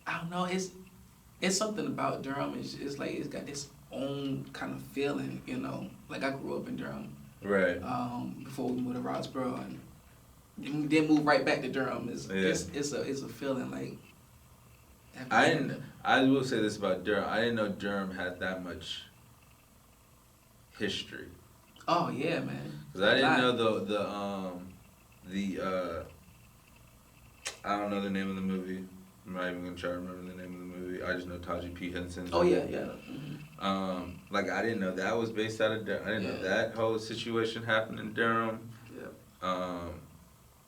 I don't know, it's something about Durham. It's like it's got this own kind of feeling, Like I grew up in Durham,
right?
Before we moved to Roxborough, and then moved right back to Durham. It's a feeling like.
I will say this about Durham. I didn't know Durham had that much history.
Oh yeah, man.
Because I didn't know I don't know the name of the movie. I'm not even gonna try to remember the name of the movie. I just know Taji P. Henson.
Oh yeah. Mm-hmm.
Like I didn't know that was based out of Durham. I didn't know that whole situation happened in Durham.
Yeah.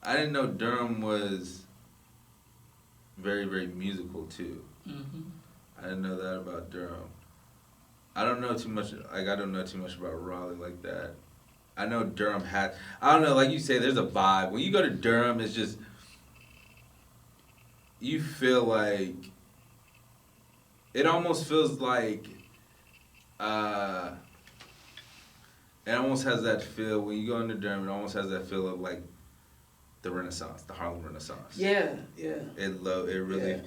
I didn't know Durham was very, very musical too.
Mm-hmm.
I didn't know that about Durham. I don't know too much. Like I don't know too much about Raleigh like that. I know Durham had. I don't know. Like you say, there's a vibe. When you go to Durham, it's just you feel like it almost feels like it almost has that feel when you go into Durham. It almost has that feel of like the Renaissance, the Harlem Renaissance.
Yeah.
It really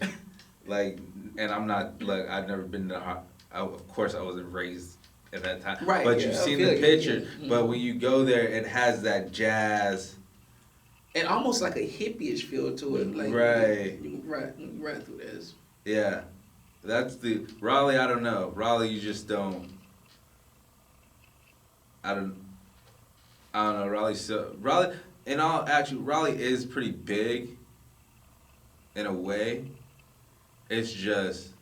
like, and I'm not like I've never been to. Of course, I wasn't raised at that time.
Right.
But
yeah,
you've seen the picture. Yeah. But when you go there, it has that jazz.
And almost like a hippie-ish feel to it. Like,
right.
You ride through this.
Yeah. That's the Raleigh. I don't know. Raleigh, you just don't. I don't know. Raleigh. In all actually, Raleigh is pretty big. In a way, it's just.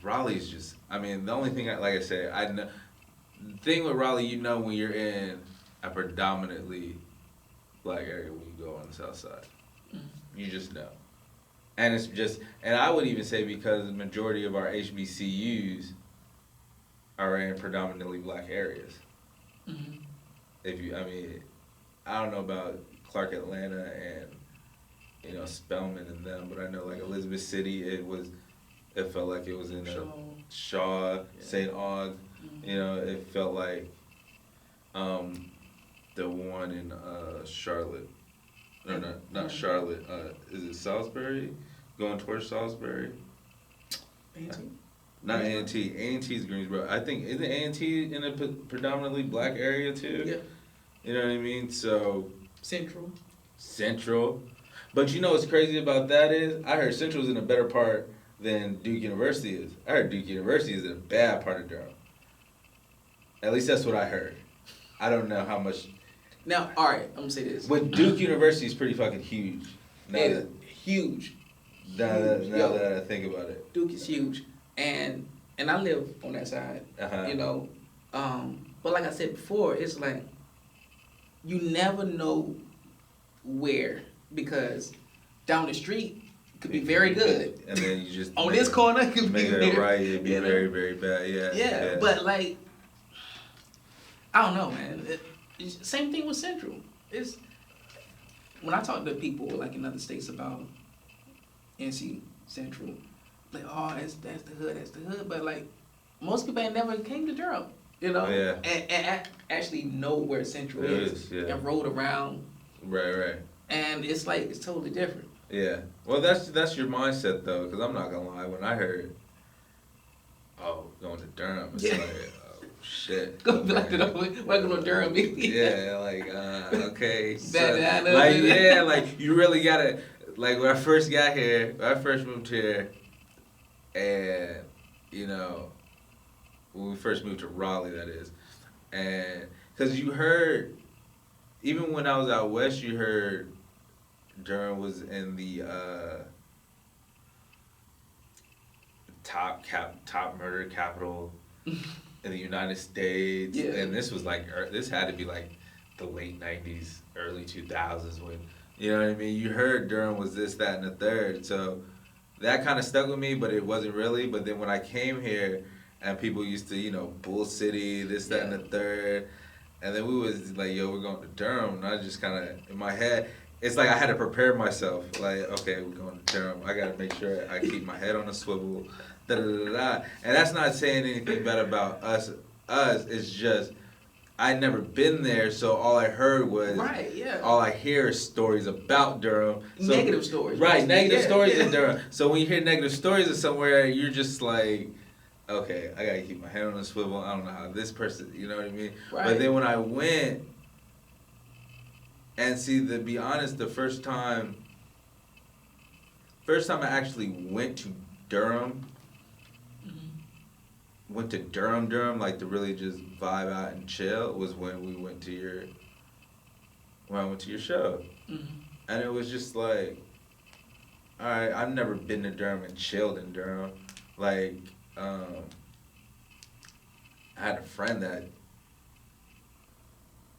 Raleigh's just. I mean, the only thing, like I said, I know. The thing with Raleigh, you know, when you're in a predominantly black area when you go on the south side, you just know. And it's just, and I would even say because the majority of our HBCUs are in predominantly black areas.
Mm-hmm.
I mean, I don't know about Clark Atlanta and, Spelman and them, but I know like Elizabeth City, it felt like it was in Shaw, St. Aug,
Mm-hmm.
it felt like the one in Charlotte. No, not Charlotte. Is it Salisbury? Going towards Salisbury?
A&T?
Not A&T. A&T is Greensboro. I think, isn't A&T in a predominantly black area too?
Yeah.
You know what I mean? So...
Central.
But you know what's crazy about that is, I heard Central's in a better part than Duke University is. I heard Duke University is in a bad part of Durham. At least that's what I heard. I don't know how much...
Now, all right, I'm going to say this.
But Duke University is pretty fucking huge.
Huge.
Now that I think about it.
Duke is huge. And I live on that side, But like I said before, it's like you never know where, because down the street could be very good.
And then you just...
on this corner, it could be
very... right, it'd be very, very bad,
Yeah, but like, I don't know, man. Same thing with Central. It's when I talk to people like in other states about NC Central, like, oh, that's the hood. But like, most people ain't never came to Durham, and actually know where Central is and rode around.
Right.
And it's like it's totally different.
Yeah. Well, that's your mindset though, because I'm not gonna lie. When I heard, going to Durham, it's like, oh shit.
Welcome to Durham.
Yeah, like okay.
So,
like you really gotta. Like when I first got here, when I first moved here, and when we first moved to Raleigh, that is, and because you heard, even when I was out west, you heard Durham was in the top murder capital in the United States, and this was like this had to be like the late '90s, early 2000s when. You know what I mean? You heard Durham was this, that, and the third. So that kind of stuck with me, but it wasn't really. But then when I came here and people used to, Bull City, this, that, and the third. And then we was like, yo, we're going to Durham. And I just kind of, in my head, it's like I had to prepare myself. Like, okay, we're going to Durham. I got to make sure I keep my head on a swivel. Da-da-da-da. And that's not saying anything bad about us. It's just... I'd never been there, so all I heard was...
Right, yeah.
All I hear is stories about Durham. So,
negative stories.
Right, negative stories in Durham. So when you hear negative stories of somewhere, you're just like, okay, I gotta keep my head on a swivel. I don't know how this person, you know what I mean?
Right.
But then when I went, and see, to be honest, the first time I actually went to Durham, like to really just vibe out and chill, was when I went to your show.
Mm-hmm.
And it was just like, all right, I've never been to Durham and chilled in Durham. Like, I had a friend that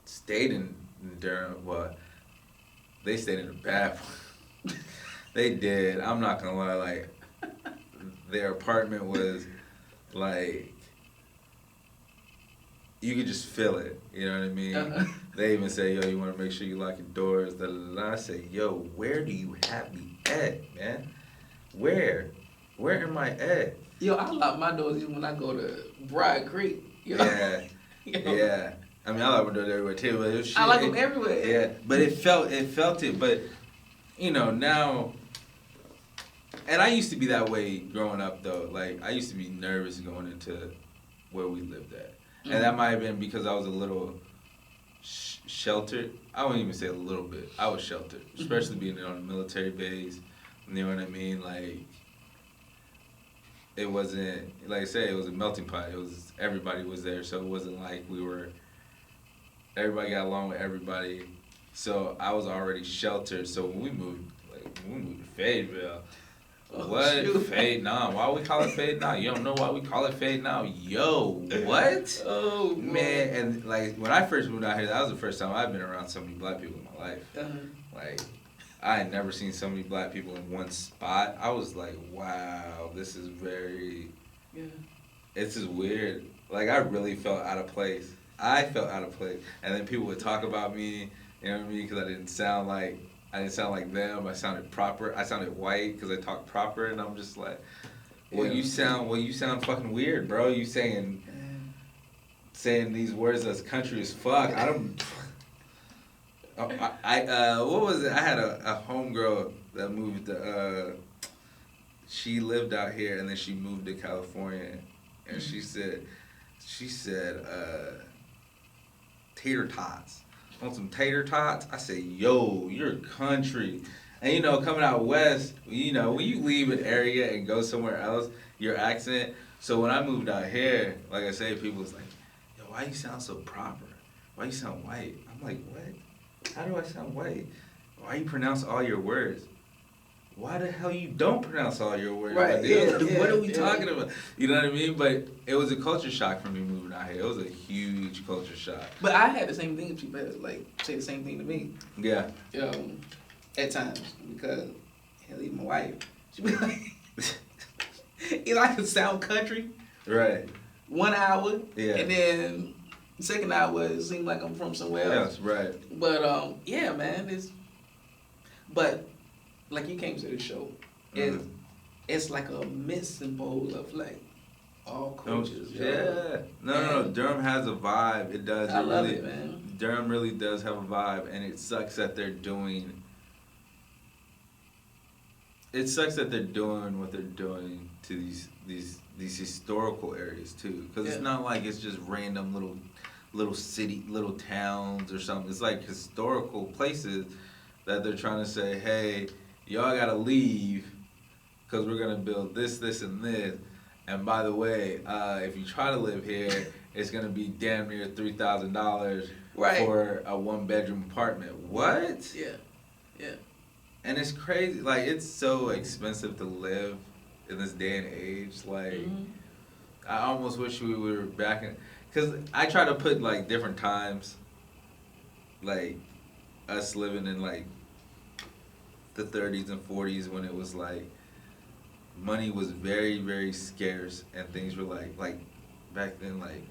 stayed in Durham. Well, they stayed in a bad They did. I'm not gonna lie. Like, their apartment was like, you could just feel it. You know what I mean? They even say, yo, you want to make sure you lock your doors. Da, da, da. I say, yo, where do you have me at, man? Where am I at?
Yo, I lock my doors even when I go to Bride Creek. Yo.
Yeah,
Yo.
yeah. I mean, I like my doors everywhere too, but it was shit.
I like them everywhere.
Yeah, but it felt it. But you know now, and I used to be that way growing up though. Like I used to be nervous going into where we lived at, and that might have been because I was a little sheltered. I wouldn't even say a little bit. I was sheltered, especially being on a military base. You know what I mean? Like, it wasn't, like I said, it was a melting pot. It was, everybody was there, so it wasn't like everybody got along with everybody. So I was already sheltered. So when we moved to Fayetteville, Fade now? Why we call it Fade now? You don't know why we call it Fade now? Yo, what?
Oh,
man. And like when I first moved out here, that was the first time I've been around so many black people in my life. Like, I had never seen so many black people in one spot. I was like, wow, this is this is weird. Like, I really felt out of place. I felt out of place. And then people would talk about me, you know what I mean? Because I didn't sound like them. I sounded proper. I sounded white because I talked proper. And I'm just like, you sound fucking weird, bro. You saying these words as country as fuck. I don't... what was it? I had a homegirl that moved she lived out here and then she moved to California, and she said tater tots. Want some tater tots? I said, yo, you're country. And you know, coming out west, you know, when you leave an area and go somewhere else, your accent. So when I moved out here, like I say, people was like, yo, why you sound so proper? Why you sound white? I'm like, what? How do I sound white? Why you pronounce all your words? Why the hell you don't pronounce all your words?
Right,
Like, what are we talking about? You know what I mean? But it was a culture shock for me moving out here. It was a huge culture shock.
But I had the same thing. People like say the same thing to me.
Yeah.
At times, because even my wife, she be like, either I could sound country,
right?
1 hour,
yeah,
and then the second hour it seemed like I'm from somewhere else.
Yes, right.
But yeah, man, but like you came to the show, it's like a mixing bowl of like all cultures.
Yeah, no. Durham has a vibe. It does.
I love it, man.
Durham really does have a vibe, and it sucks that they're doing. It sucks that they're doing what they're doing to these historical areas too, because it's not like it's just random little city, little towns or something. It's like historical places that they're trying to say, hey, y'all gotta leave because we're gonna build this, and this. And by the way, if you try to live here, it's gonna be damn near $3,000 for a 1-bedroom apartment. What?
Yeah.
And it's crazy. Like, it's so expensive to live in this day and age. Like, I almost wish we were back in... Because I try to put, like, different times. Like, us living in, like, the 30s and 40s when it was, like, money was very, very scarce. And things were, like back then, like,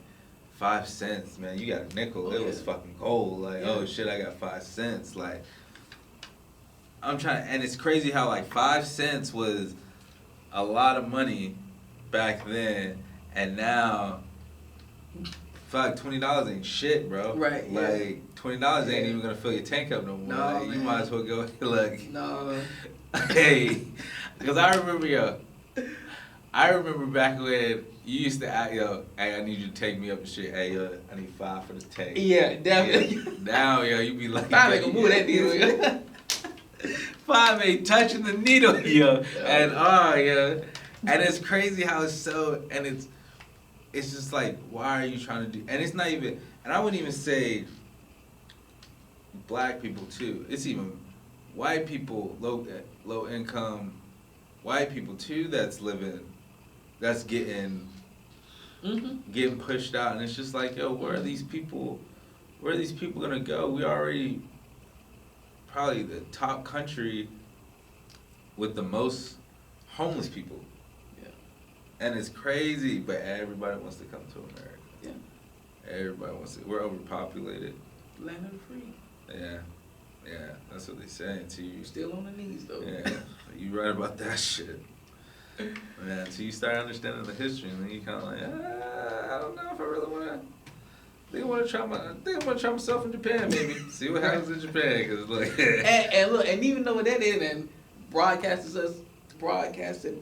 5 cents, man. You got a nickel. It was fucking gold. Like, oh, shit, I got 5 cents. Like... and it's crazy how like 5 cents was a lot of money back then, and now, fuck, $20 ain't shit, bro.
Right.
Like $20 ain't even gonna fill your tank up no more.
No,
like, you might as well go look.
No.
Hey, because I remember back when you used to ask, yo, hey, I need you to take me up and shit. Hey, yo, I need 5 for the tank.
Yeah, definitely.
Yeah. Now, yo, you be like,
5 ain't gonna move that deal.
5 ain't touching the needle, yo. And and it's crazy how it's so, and it's just like, why are you trying to do, and it's not even, and I wouldn't even say black people too, it's even white people, low income white people too, that's getting pushed out, and it's just like, yo, where are these people gonna go? We already probably the top country with the most homeless people.
Yeah.
And it's crazy, but everybody wants to come to America.
Yeah.
Everybody wants to. We're overpopulated.
Land of the free.
Yeah. Yeah, that's what they say until you.
Still on the knees though.
Yeah, you right about that shit. Man, until you start understanding the history, and then you kind of like, I don't know if I really want to. I think I want to try myself in Japan, maybe. See what happens in Japan, because like.
and look, and even though that is, and broadcasting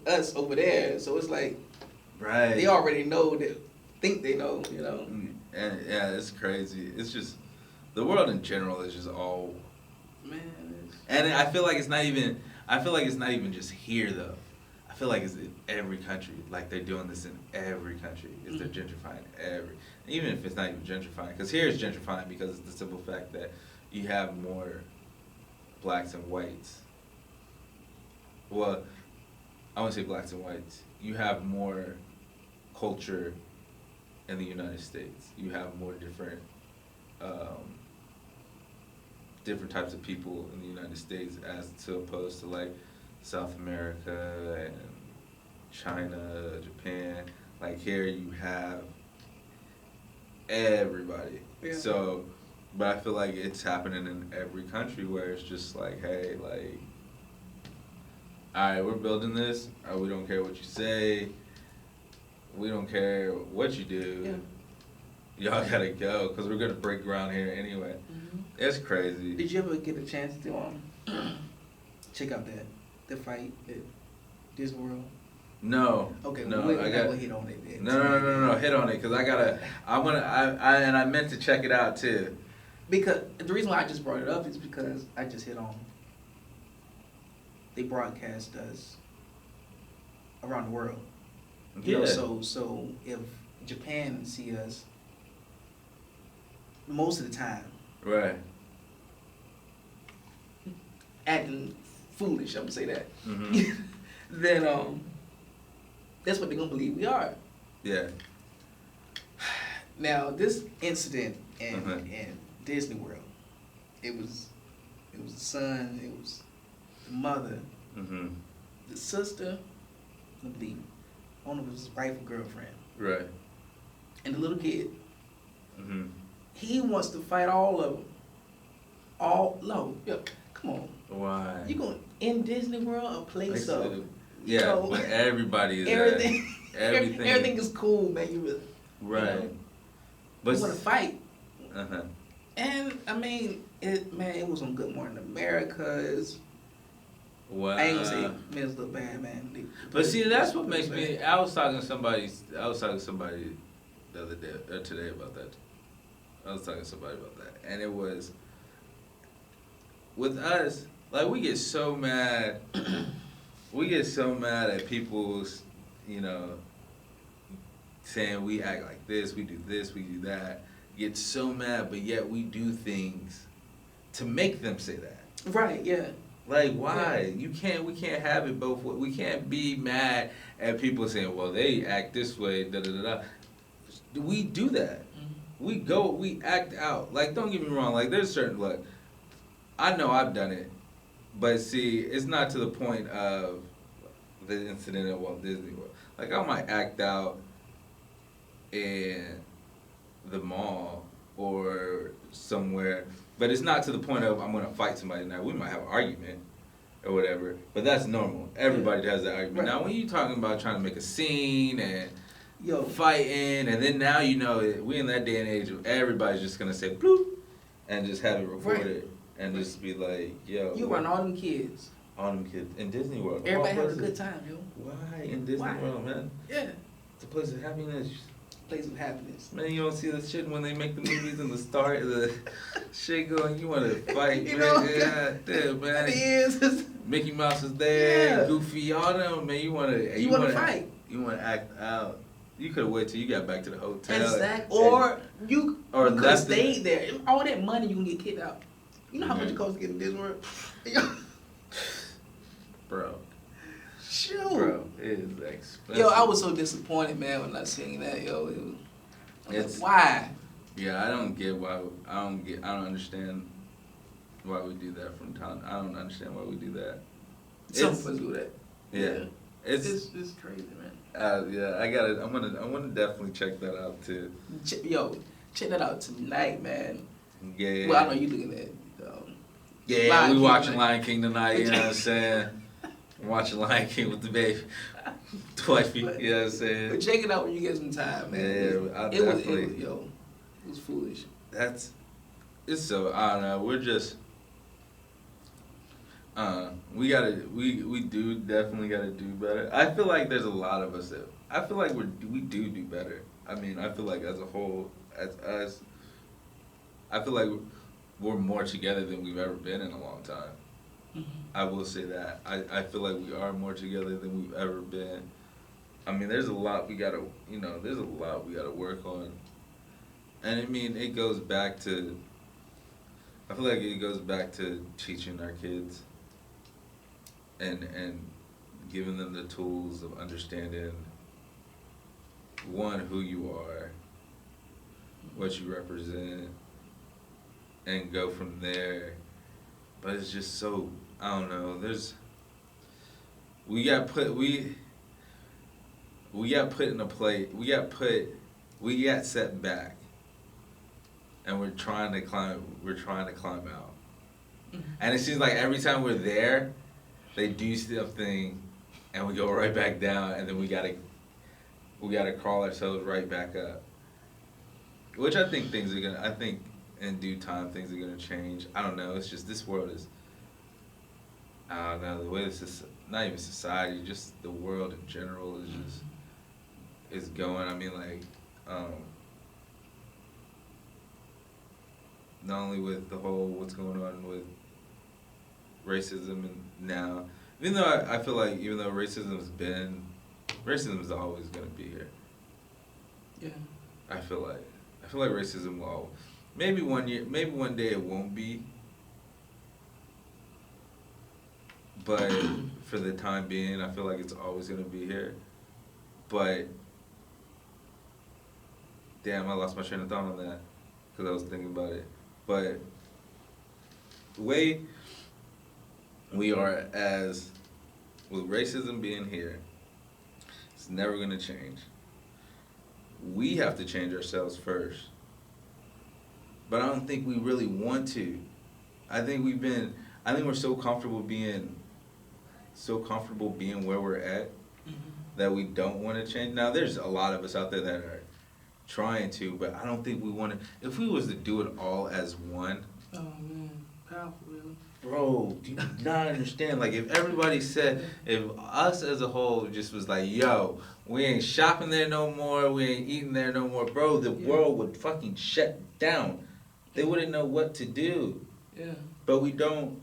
us over there, so it's like,
Right.
they already know that, think they know, you know.
And yeah, it's crazy. It's just the world in general is just all.
Man.
And I feel like it's not even. I feel like it's not even just here though. I feel like it's in every country. Like they're doing this in every country. They're gentrifying even if it's not even gentrifying. Because here it's gentrifying because it's the simple fact that you have more blacks and whites. Well, I wouldn't say blacks and whites. You have more culture in the United States. You have more different types of people in the United States as to opposed to like South America and China, Japan. Like here you have everybody.
Yeah.
So, but I feel like it's happening in every country where it's just like, hey, like, all right, we're building this. We don't care what you say. We don't care what you do.
Yeah.
Y'all gotta go because we're gonna break ground here anyway.
Mm-hmm.
It's crazy.
Did you ever get a chance to check out the fight at Disney World?
No.
Okay,
no,
we'll
I got
hit on it then.
No, hit on it because I meant to check it out too.
Because the reason why I just brought it up is because I just hit on. They broadcast us around the world. You know, so if Japan see us most of the time,
right,
acting foolish, I'm gonna say that.
Mm-hmm.
Then that's what they're gonna believe we are.
Yeah.
Now this incident in Disney World, it was the son, it was the mother, the sister, I believe, one of his wife or girlfriend,
Right.
and the little kid. He wants to fight all of them. Come on.
Why?
You going in Disney World, a place of
yeah,
you know,
but everybody is
everything.
there. Everything.
Everything is cool, man. You really
Right.
You know,
But
you want to fight.
Uh-huh.
And I mean, it was on Good Morning America.
Wow.
I ain't gonna say man, it's a little bad, man.
But see, that's what makes me. I was talking to somebody the other day or today about that. I was talking to somebody about that, and it was with us. Like we get so mad. We get so mad at people's, saying we act like this, we do that. Get so mad, but yet we do things to make them say that.
Right, yeah.
Like, why? Yeah. We can't have it both ways. We can't be mad at people saying, well, they act this way, da-da-da-da. We do that. We act out. Like, don't get me wrong. Like, there's certain, look, I know I've done it. But see, it's not to the point of the incident at Walt Disney World. Like, I might act out in the mall or somewhere, but it's not to the point of I'm gonna fight somebody. Now we might have an argument or whatever, but that's normal. Everybody has that argument. Right. Now when you're talking about trying to make a scene and fighting, and then now we in that day and age of everybody's just gonna say bloop and just have it recorded and just be like, yo.
You run all them kids.
All them kids in Disney World.
Everybody have a good time, yo.
Why in Disney World, man?
Yeah.
It's a place of happiness.
Place of happiness.
Man, you don't see the shit when they make the movies and the start of the shit going, you want to fight, man. Damn, man.
It is.
Mickey Mouse is there, Goofy, all them, man. You want to
fight.
You want to act out. You could have waited till you got back to the hotel.
Exactly. Or you could have stayed there. All that money you can get kicked out. You know how much it costs to get in Disney World?
Bro.
Shoot.
Bro, it is expensive.
Yo, I was so disappointed, man, when I seen that. Yo, like, why?
Yeah, I don't get why. I don't understand why we do that from time. I don't understand why we do that.
Some of us do that.
Yeah.
It's crazy, man.
Yeah, I gotta. I'm gonna definitely check that out too.
Check that out tonight, man.
Yeah.
Well, I know you looking at.
Yeah, we watching Lion King tonight. You know what I'm saying? I'm watching Lion King with the baby. Twice, you know what I'm saying?
But check it out when you get some time, man.
Yeah,
it was foolish.
It's so, I don't know, we're just, we do definitely gotta do better. I feel like there's a lot of us that, I feel like we do better. I mean, I feel like as a whole, as us, I feel like we're more together than we've ever been in a long time. Mm-hmm. I will say that. I feel like we are more together than we've ever been. I mean, there's a lot we gotta work on. And I mean, it goes back to, I feel like it goes back to teaching our kids and giving them the tools of understanding, one, who you are, what you represent, and go from there. But it's just so, I don't know, we got set back, and we're trying to climb out. Mm-hmm. And it seems like every time we're there, they do something and we go right back down, and then we gotta crawl ourselves right back up. Which I think in due time things are gonna change. I don't know, it's just this world is, I don't know, the way this is, not even society, just the world in general is just, is going. I mean, like, not only with the whole, what's going on with racism and now, even though I feel like even though racism is always gonna be here.
Yeah.
I feel like racism will, maybe one day it won't be, but for the time being, I feel like it's always gonna be here. But damn, I lost my train of thought on that because I was thinking about it. But the way we are, as with racism being here, it's never gonna change. We have to change ourselves first. But I don't think we really want to. I think we're so comfortable being where we're at, mm-hmm, that we don't want to change. Now, there's a lot of us out there that are trying to, but I don't think we want to. If we was to do it all as one.
Oh man, powerful, really.
Bro, do you not understand? Like, if everybody said, if us as a whole just was like, yo, we ain't shopping there no more, we ain't eating there no more, bro, the world would fucking shut down. They wouldn't know what to do.
Yeah.
But we don't.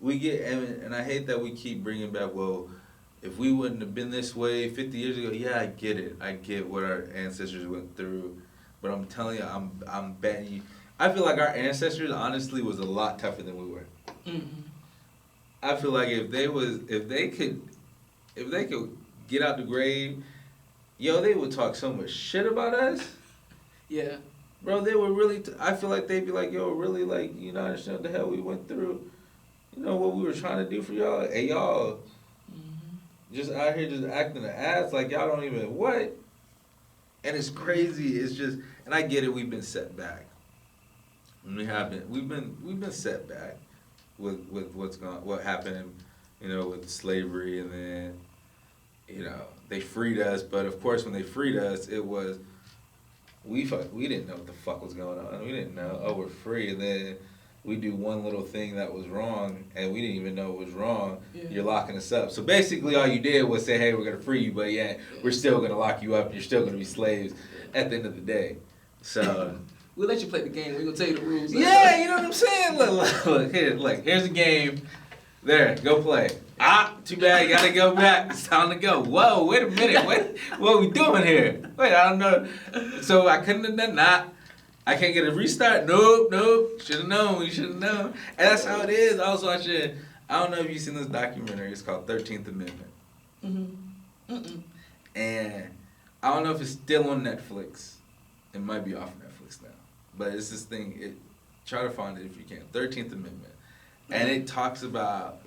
We get, and I hate that we keep bringing back, well, if we wouldn't have been this way 50 years ago, yeah, I get it. I get what our ancestors went through. But I'm telling you, I'm betting you, I feel like our ancestors honestly was a lot tougher than we were. Mm-hmm. I feel like if they could get out the grave, yo, they would talk so much shit about us.
Yeah.
Bro, they were really, I feel like they'd be like, yo, really, like, you not understand what the hell we went through. You know what we were trying to do for y'all? Hey, y'all, mm-hmm, just out here just acting an ass like y'all don't even, what? And it's crazy. It's just, and I get it, we've been set back. We've been set back with what happened, you know, with slavery, and then, you know, they freed us, but of course when they freed us, it was, we didn't know what the fuck was going on. We didn't know, oh, we're free, and then we do one little thing that was wrong, and we didn't even know it was wrong. Yeah. You're locking us up. So basically all you did was say, hey, we're going to free you, but yeah, we're still going to lock you up. You're still going to be slaves at the end of the day. So
we'll let you play the game. We're going to tell you the rules.
Yeah, you know what I'm saying? Look, here's a game. There, go play. Too bad, you got to go back. It's time to go. Whoa, wait a minute. What are we doing here? Wait, I don't know. So I couldn't have done that. I can't get a restart. Nope. Should have known. We should have known. And that's how it is. I was watching, I don't know if you've seen this documentary. It's called 13th Amendment. Mm-hmm. Mm-mm. And I don't know if it's still on Netflix. It might be off Netflix now. But it's this thing. Try to find it if you can. 13th Amendment. And it talks about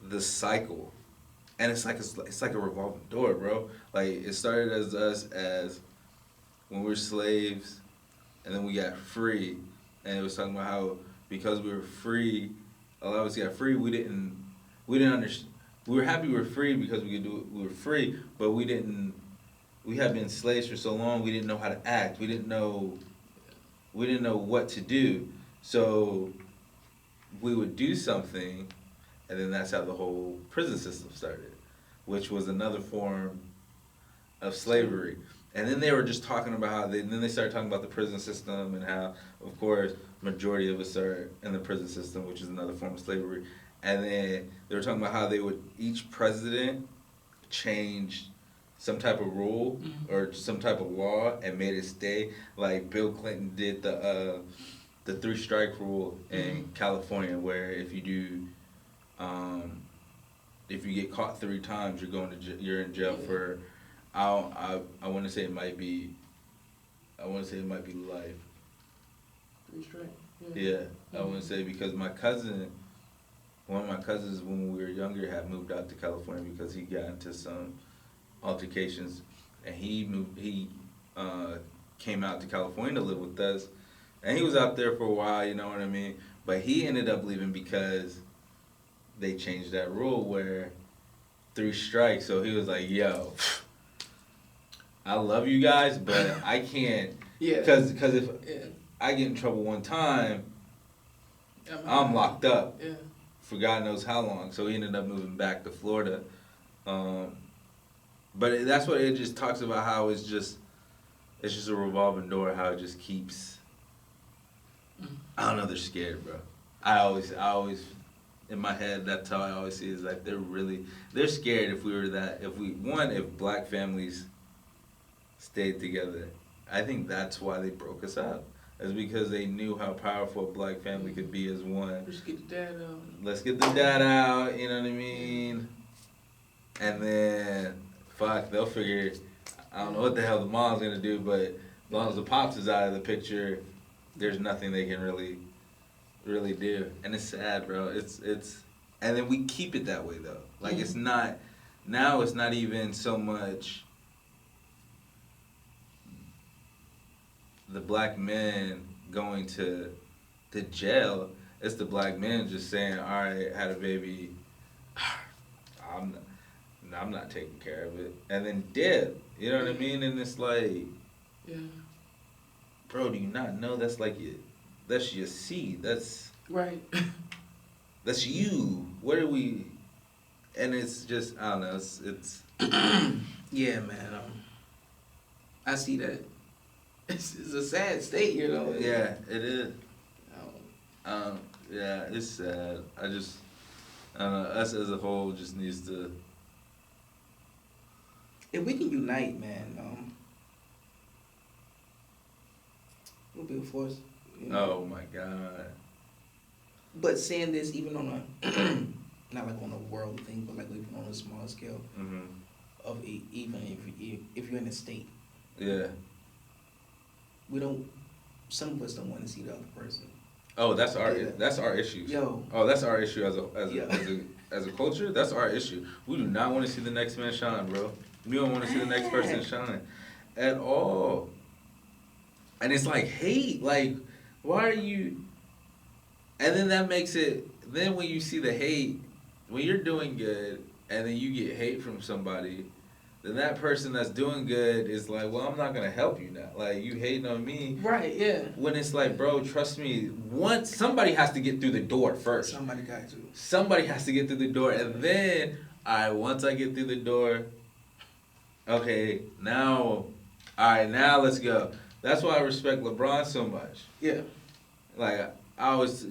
the cycle, and it's like a revolving door, bro. Like it started as us as when we were slaves, and then we got free, and it was talking about how because we were free, a lot of us got free. We didn't understand. We were happy we were free because we could do it. We were free, but we didn't. We had been slaves for so long. We didn't know how to act. We didn't know what to do. So we would do something, and then that's how the whole prison system started, which was another form of slavery. And then they were just talking about how then they started talking about the prison system and how, of course, majority of us are in the prison system, which is another form of slavery. And then they were talking about how each president changed some type of rule or some type of law and made it stay. Like Bill Clinton did the 3-strike rule in California, where if you get caught 3 times, you're in jail for I want to say it might be life.
3 straight.
Yeah, I want to say because one of my cousins when we were younger had moved out to California because he got into some altercations, and he came out to California to live with us, and he was out there for a while, you know what I mean? But he ended up leaving because they changed that rule where 3 strikes. So he was like, "Yo, I love you guys, but I can't."
Yeah.
Because if I get in trouble one time, I'm locked up.
Yeah.
For God knows how long. So he ended up moving back to Florida. But that's what it just talks about, how it's just a revolving door, how it just keeps. I don't know, they're scared, bro. I always in my head, that's how I always see it, is like they're scared if black families stayed together. I think that's why they broke us up. It's because they knew how powerful a black family could be as one.
Let's get the dad out.
Let's get the dad out, you know what I mean? And then, they'll figure, I don't know what the hell the mom's gonna do, but as long as the pops is out of the picture, there's nothing they can really do. And it's sad, bro. It's and then we keep it that way, though. Like, it's not even so much the black men going to jail. It's the black men just saying, "All right, had a baby, I'm not taking care of it," and then dead. You know what I mean? And it's like, bro, do you not know that's your seed? That's
right.
That's you. What are we? And it's just, I don't know. It's
Yeah, man. I see that. It's a sad state, you know.
Yeah, it is. Yeah, it's sad. I don't know, us as a whole just needs to.
If we can unite, man, we'll be a force. You know?
Oh my God.
But saying this even on a, not like on a world thing, but like even on a small scale, of even if you're in a state.
Yeah.
Some of us don't want to see the other person.
Oh, that's our issue.
Yo.
Oh, that's our issue as a culture. That's our issue. We do not want to see the next man shine, bro. We don't want to see the next person shine at all. And it's like hate. Like, why are you? And then that makes it. Then when you see the hate, when you're doing good, and then you get hate from somebody, then that person that's doing good is like, well, I'm not gonna help you now. Like, you hating on me,
right? Yeah.
When it's like, bro, trust me. Once somebody has to get through the door first.
Somebody got to.
Somebody has to get through the door, and then, all right. Once I get through the door, okay, now let's go. That's why I respect LeBron so much.
Yeah.
Like, I always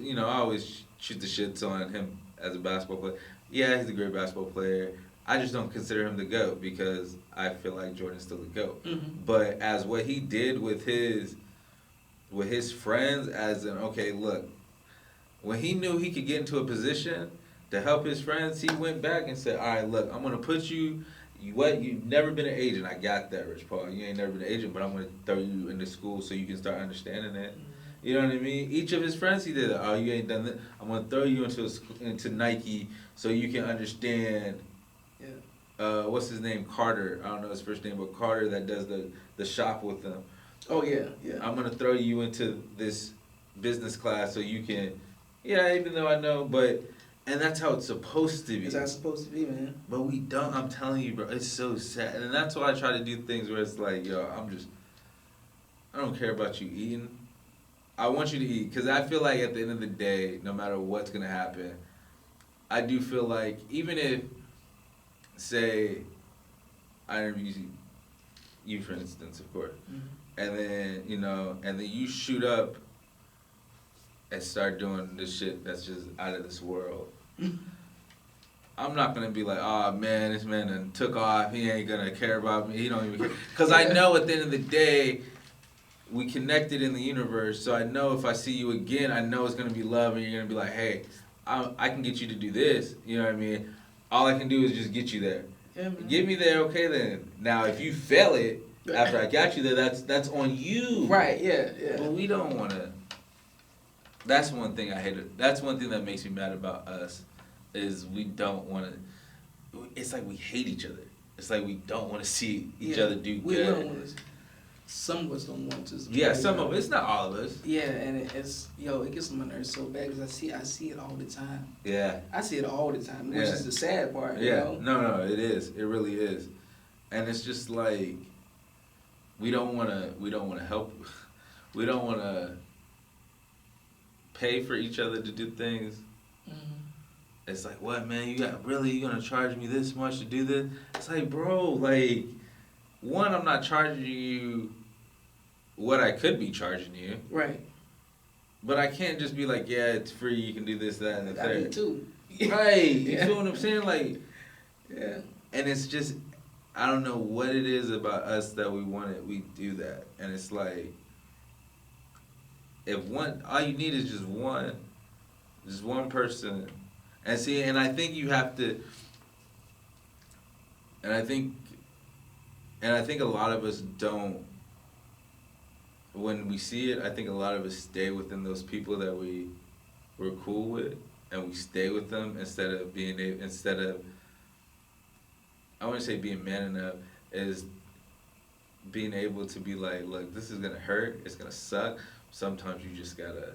shoot the shits on him as a basketball player. Yeah, he's a great basketball player. I just don't consider him the GOAT because I feel like Jordan's still the GOAT. But as what he did with his friends, as in, okay, look, when he knew he could get into a position to help his friends, he went back and said, all right, look, I'm going to put you've never been an agent. I got that, Rich Paul. You ain't never been an agent, but I'm going to throw you into school so you can start understanding it. You know what I mean? Each of his friends, he did that. Oh, you ain't done that. I'm gonna throw you into Nike so you can understand.
Yeah.
What's his name? Carter. I don't know his first name, but Carter that does the shop with them.
Oh yeah, yeah.
I'm gonna throw you into this business class so you can. Yeah, even though I know, but. And that's how it's supposed to be.
That's how it's supposed to be, man.
But we don't. I'm telling you, bro. It's so sad. And that's why I try to do things where it's like, yo, I don't care about you eating. I want you to eat. Because I feel like at the end of the day, no matter what's going to happen, I do feel like even if, say, I interview you, for instance, of course, and then, and then you shoot up and start doing this shit that's just out of this world. I'm not gonna be like, oh man, this man done took off. He ain't gonna care about me. He don't even care. Cause I know at the end of the day, we connected in the universe. So I know if I see you again, I know it's gonna be love, and you're gonna be like, hey, I can get you to do this. You know what I mean? All I can do is just get you there.
Yeah, man.
Get me there, okay then. Now if you fail it after I got you there, that's on you.
Right? Yeah, yeah.
But we don't wanna. That's one thing I hate. That's one thing that makes me mad about us. Is we don't want to. It's like we hate each other. It's like we don't want to see each other do
we
good.
Don't want to. Some of us don't want to.
Yeah, some of us. It's not all of us.
Yeah, and it gets on my nerves so bad because I see it all the time.
Yeah.
I see it all the time, which
Yeah.
is the sad part.
Yeah.
You know?
No, it is. It really is, and it's just like we don't want to. We don't want to help. We don't want to pay for each other to do things. It's like, what, man? You gonna charge me this much to do this? It's like, bro, like, one, I'm not charging you what I could be charging you.
Right.
But I can't just be like, yeah, it's free. You can do this, that, and the third.
I do too.
Right. You
Yeah.
feel what I'm saying? Like,
Yeah.
and it's just, I don't know what it is about us that we want it. We do that, and it's like, if all you need is just one person. And see, and I think you have to, and I think a lot of us don't, when we see it, I think a lot of us stay within those people that we're cool with, and we stay with them instead of, I wouldn't say being man enough, is being able to be like, look, this is going to hurt, it's going to suck, sometimes you just got to,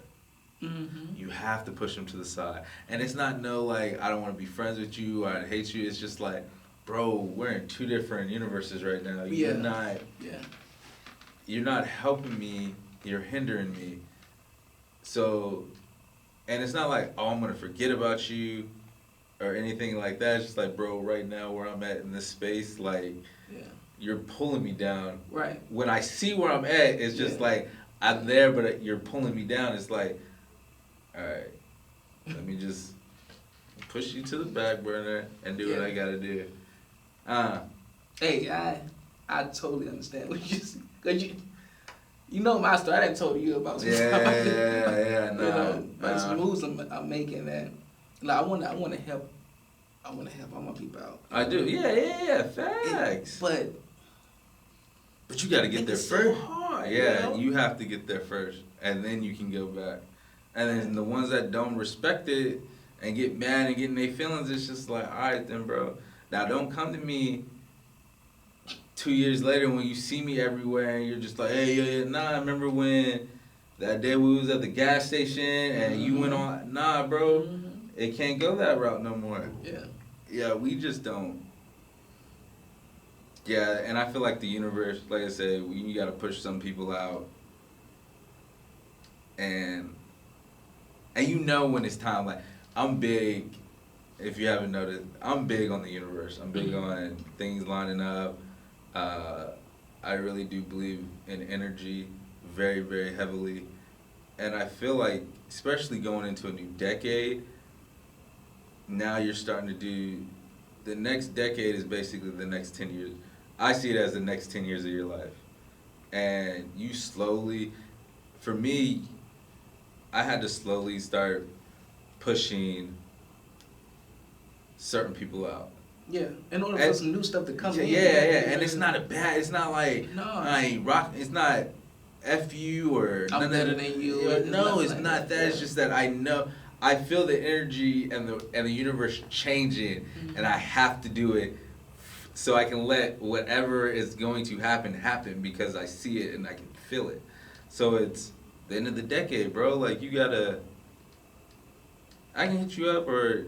you have to push them to the side. And it's not like, I don't want to be friends with you, or I hate you. It's just like, bro, we're in two different universes right now. You're not helping me, you're hindering me. So, and it's not like, oh, I'm going to forget about you or anything like that. It's just like, bro, right now where I'm at in this space, like, you're pulling me down.
Right.
When I see where I'm at, it's just like, I'm there, but you're pulling me down. It's like, all right, let me just push you to the back burner and do what I gotta do.
Hey, I totally understand what you said. Cause you know my story. I done told you about some stuff.
Nah.
Some moves I'm making that. Like I wanna help. I wanna help all my people out.
I do. Yeah. Facts.
But
you gotta get there
it's
first.
so hard.
Yeah, you have to get there first, and then you can go back. And then the ones that don't respect it and get mad and get in their feelings, it's just like, all right then, bro. Now don't come to me 2 years later when you see me everywhere and you're just like, hey, yeah, nah, I remember when that day we was at the gas station and you went on. Nah, bro, it can't go that route no more. Yeah, we just don't. Yeah, and I feel like the universe, like I said, you got to push some people out. And you know when it's time. Like, I'm big, if you haven't noticed, I'm big on the universe. I'm big on things lining up. I really do believe in energy very, very heavily. And I feel like, especially going into a new decade, now you're starting to do, the next decade is basically the next 10 years. I see it as the next 10 years of your life. And you slowly, for me, I had to slowly start pushing certain people out.
Yeah, in order for some new stuff to come in.
Yeah, and it's not it's not like,
no.
I ain't rocking, it's not, F you or
I'm better than you.
Yeah, no, it's
like
not that. It's just that I feel the energy and the universe changing, and I have to do it so I can let whatever is going to happen because I see it and I can feel it. So it's the end of the decade, bro. Like you gotta. I can hit you up or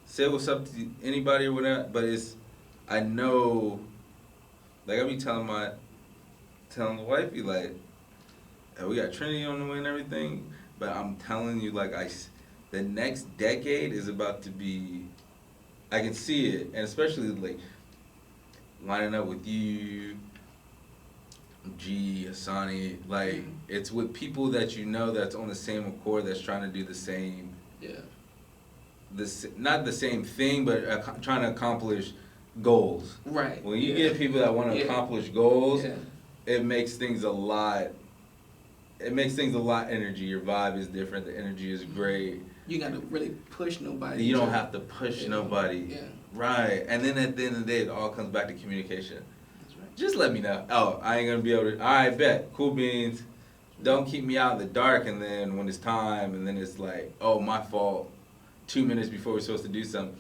say what's up to anybody or whatever, but I know. Like I be telling the wifey like, hey, we got Trinity on the way and everything, but I'm telling you like the next decade is about to be. I can see it, and especially like lining up with you, G, Asani, like it's with people that that's on the same accord, that's trying to do the same.
Yeah.
Not the same thing, but trying to accomplish goals.
Right.
When you get people that want to accomplish goals,
yeah.
it makes things a lot. It makes things a lot energy. Your vibe is different. The energy is great.
You gotta really push nobody.
You don't have to push nobody.
Yeah.
Right. And then at the end of the day, it all comes back to communication.
That's right.
Just let me know. Oh, I ain't gonna be able to. All right, bet. Cool beans. Don't keep me out in the dark. And then when it's time, and then it's like, oh, my fault. 2 minutes before we're supposed to do something,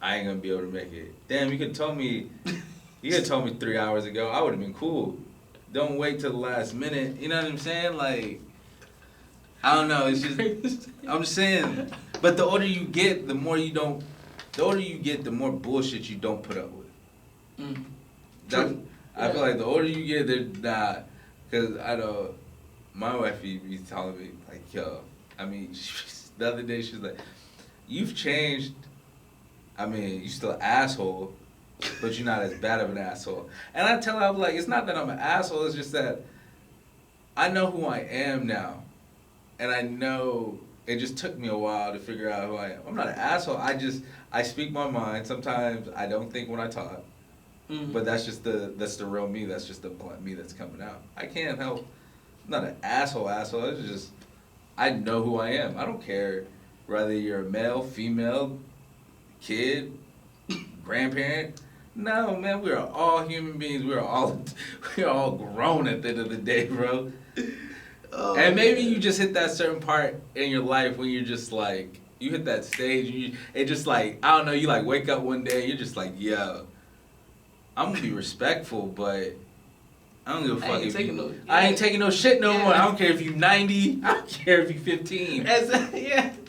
I ain't gonna be able to make it. Damn, you could have told me. You could have told me 3 hours ago. I would have been cool. Don't wait till the last minute. You know what I'm saying? Like, I don't know. It's just, I'm just saying. But the older you get, the more you don't. The older you get, the more bullshit you don't put up with. I feel like the older you get, they're not. Because I know my wife be telling me, like, yo, I mean, the other day she was like, you've changed. I mean, you still an asshole, but you're not as bad of an asshole. And I tell her, I'm like, it's not that I'm an asshole, it's just that I know who I am now. And I know it just took me a while to figure out who I am. I'm not an asshole, I speak my mind. Sometimes I don't think when I talk. But that's the real me, that's just the blunt me that's coming out. I can't help, I'm not an asshole, it's just, I know who I am. I don't care whether you're a male, female, kid, grandparent. No, man, we are all human beings. We are all grown at the end of the day, bro. Oh, and maybe you just hit that certain part in your life when you're just like, you hit that stage, it just like, I don't know, you like wake up one day, you're just like, yo, I'm gonna be respectful, but I don't give a fuck. I ain't taking no shit no more. I don't care if you 90. I don't care if you 15.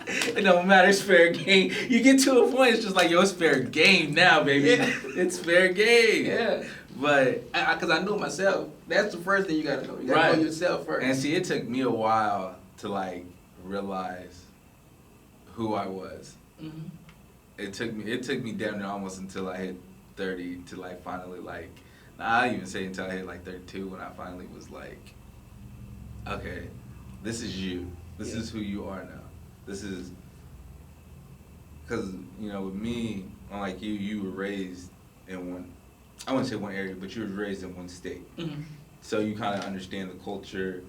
It don't matter. It's fair game. You get to a point, it's just like, yo, it's fair game now, baby. Yeah. It's fair game.
Yeah.
But
because I know myself. That's the first thing you gotta know. You gotta know yourself first.
And see, it took me a while to like realize who I was. Mm-hmm. It took me damn near almost until I hit 30 to like finally like. I didn't even say until I hit like 32 when I finally was like, okay, this is you. This is who you are now. This is, because, with me, unlike you were raised in one, I wouldn't say one area, but you were raised in one state. Mm-hmm. So you kind of understand the culture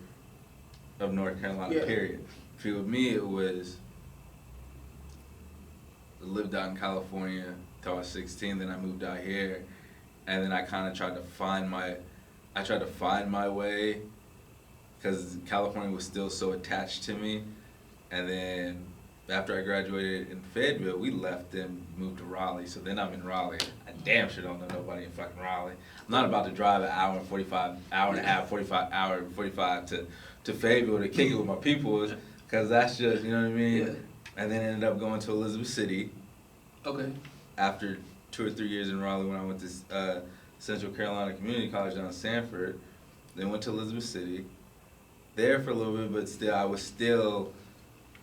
of North Carolina, period. See, with me, it was, I lived out in California till I was 16, then I moved out here. And then I kind of tried to find my way because California was still so attached to me. And then after I graduated in Fayetteville, we left and moved to Raleigh. So then I'm in Raleigh. I damn sure don't know nobody in fucking Raleigh. I'm not about to drive an hour and a half, 45 to Fayetteville to kick it with my people because that's just, you know what I mean? Yeah. And then ended up going to Elizabeth City.
Okay.
After 2 or 3 years in Raleigh when I went to Central Carolina Community College down in Sanford. Then went to Elizabeth City. There for a little bit, but still,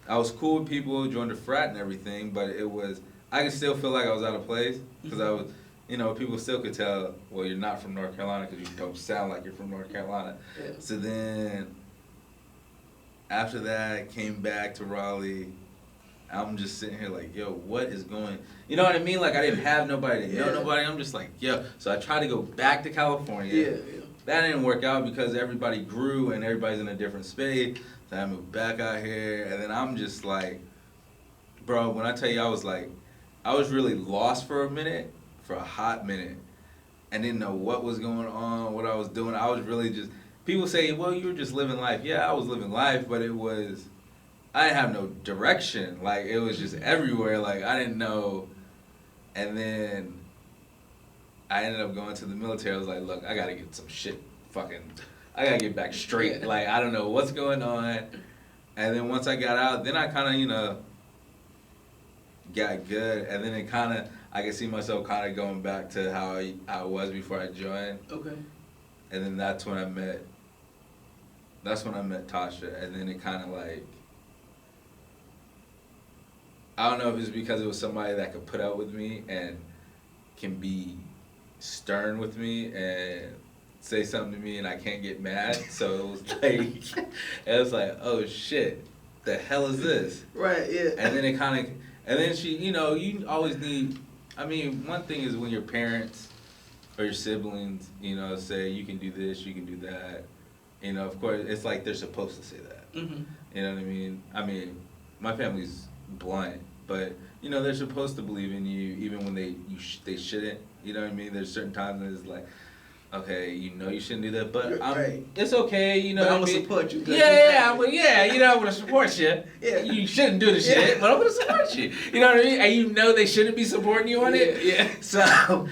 I was cool with people, joined a frat and everything, but I could still feel like I was out of place because I was, people still could tell, well, you're not from North Carolina because you don't sound like you're from North Carolina. Yeah. So then, after that, I came back to Raleigh. I'm just sitting here like, yo, what is going... You know what I mean? Like, I didn't have nobody to know nobody. I'm just like, yo. So I tried to go back to California. Yeah. That didn't work out because everybody grew and everybody's in a different space. So I moved back out here. And then I'm just like... Bro, when I tell you I was really lost for a hot minute. And didn't know what was going on, what I was doing. I was really just... people say, well, you were just living life. Yeah, I was living life, but I didn't have no direction. Like, it was just everywhere. Like, I didn't know. And then I ended up going to the military. I was like, look, I got to get some shit I got to get back straight.
Yeah.
Like, I don't know what's going on. And then once I got out, then I kind of, got good. And then I could see myself kind of going back to how I was before I joined.
Okay.
And then that's when I met Tasha. And then it kind of like, I don't know if it's because it was somebody that could put up with me and can be stern with me and say something to me and I can't get mad. So it was like, oh shit, the hell is this?
Right, yeah.
And then she, you always need, one thing is when your parents or your siblings, say you can do this, you can do that. Of course, it's like they're supposed to say that.
Mm-hmm.
You know what I mean? My family's blunt, but they're supposed to believe in you even when they shouldn't. You know what I mean? There's certain times when it's like, okay, you shouldn't do that, but
right.
It's okay.
But I'm gonna support you.
I'm gonna support you.
Yeah.
You shouldn't do the shit, but I'm gonna support you. You know what I mean? And they shouldn't be supporting you on it.
Yeah.
So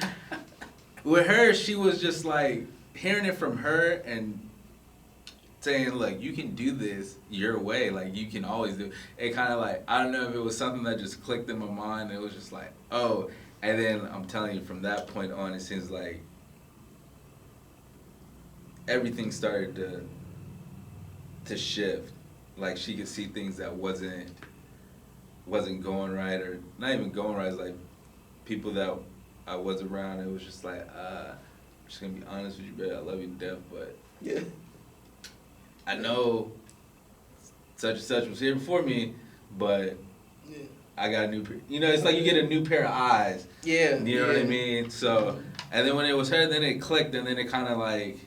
with her, she was just like hearing it from her and saying, look, you can do this your way. Like, you can always do it. Kind of like, I don't know if it was something that just clicked in my mind. It was just like, oh. And then I'm telling you, from that point on, it seems like everything started to shift. Like, she could see things that wasn't going right, or not even going right. It's like people that I was around. It was just like, I'm just gonna be honest with you, babe. I love you to death, but
Yeah.
I know such and such was here before me, but I got a new it's like you get a new pair of eyes.
Yeah.
You know what I mean? So, and then when it was her, then it clicked, and then it kind of like,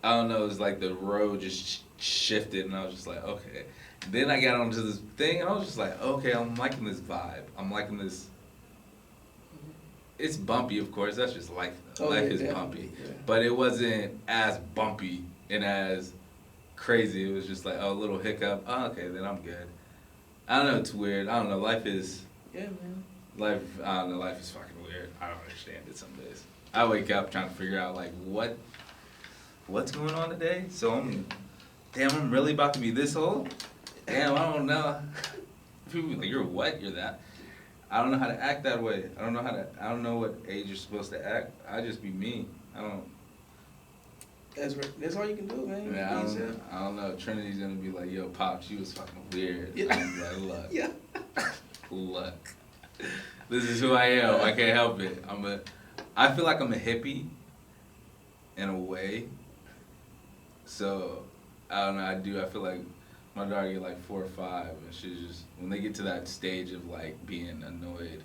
I don't know, it was like the road just shifted, and I was just like, okay. Then I got onto this thing, and I was just like, okay, I'm liking this vibe. I'm liking this. It's bumpy, of course. That's just life. Life is bumpy.
Yeah.
But it wasn't as bumpy and as crazy. It was just like, oh, a little hiccup. Oh, okay, then I'm good. I don't know, it's weird. I don't know, life is...
Yeah, man.
Life is fucking weird. I don't understand it some days. I wake up trying to figure out, like, what's going on today? So I'm really about to be this old? Damn, I don't know. People be like, you're what? You're that? I don't know how to act that way. I don't know what age you're supposed to act. I just be me.
That's all you can do, man.
Yeah, I don't know. Trinity's gonna be like, yo, Pops, you was fucking weird.
Yeah.
I'm like, look.
Yeah.
Look. This is who I am. I can't help it. I feel like I'm a hippie in a way. So, I don't know, I feel like my daughter get like 4 or 5, and she's just, when they get to that stage of like being annoyed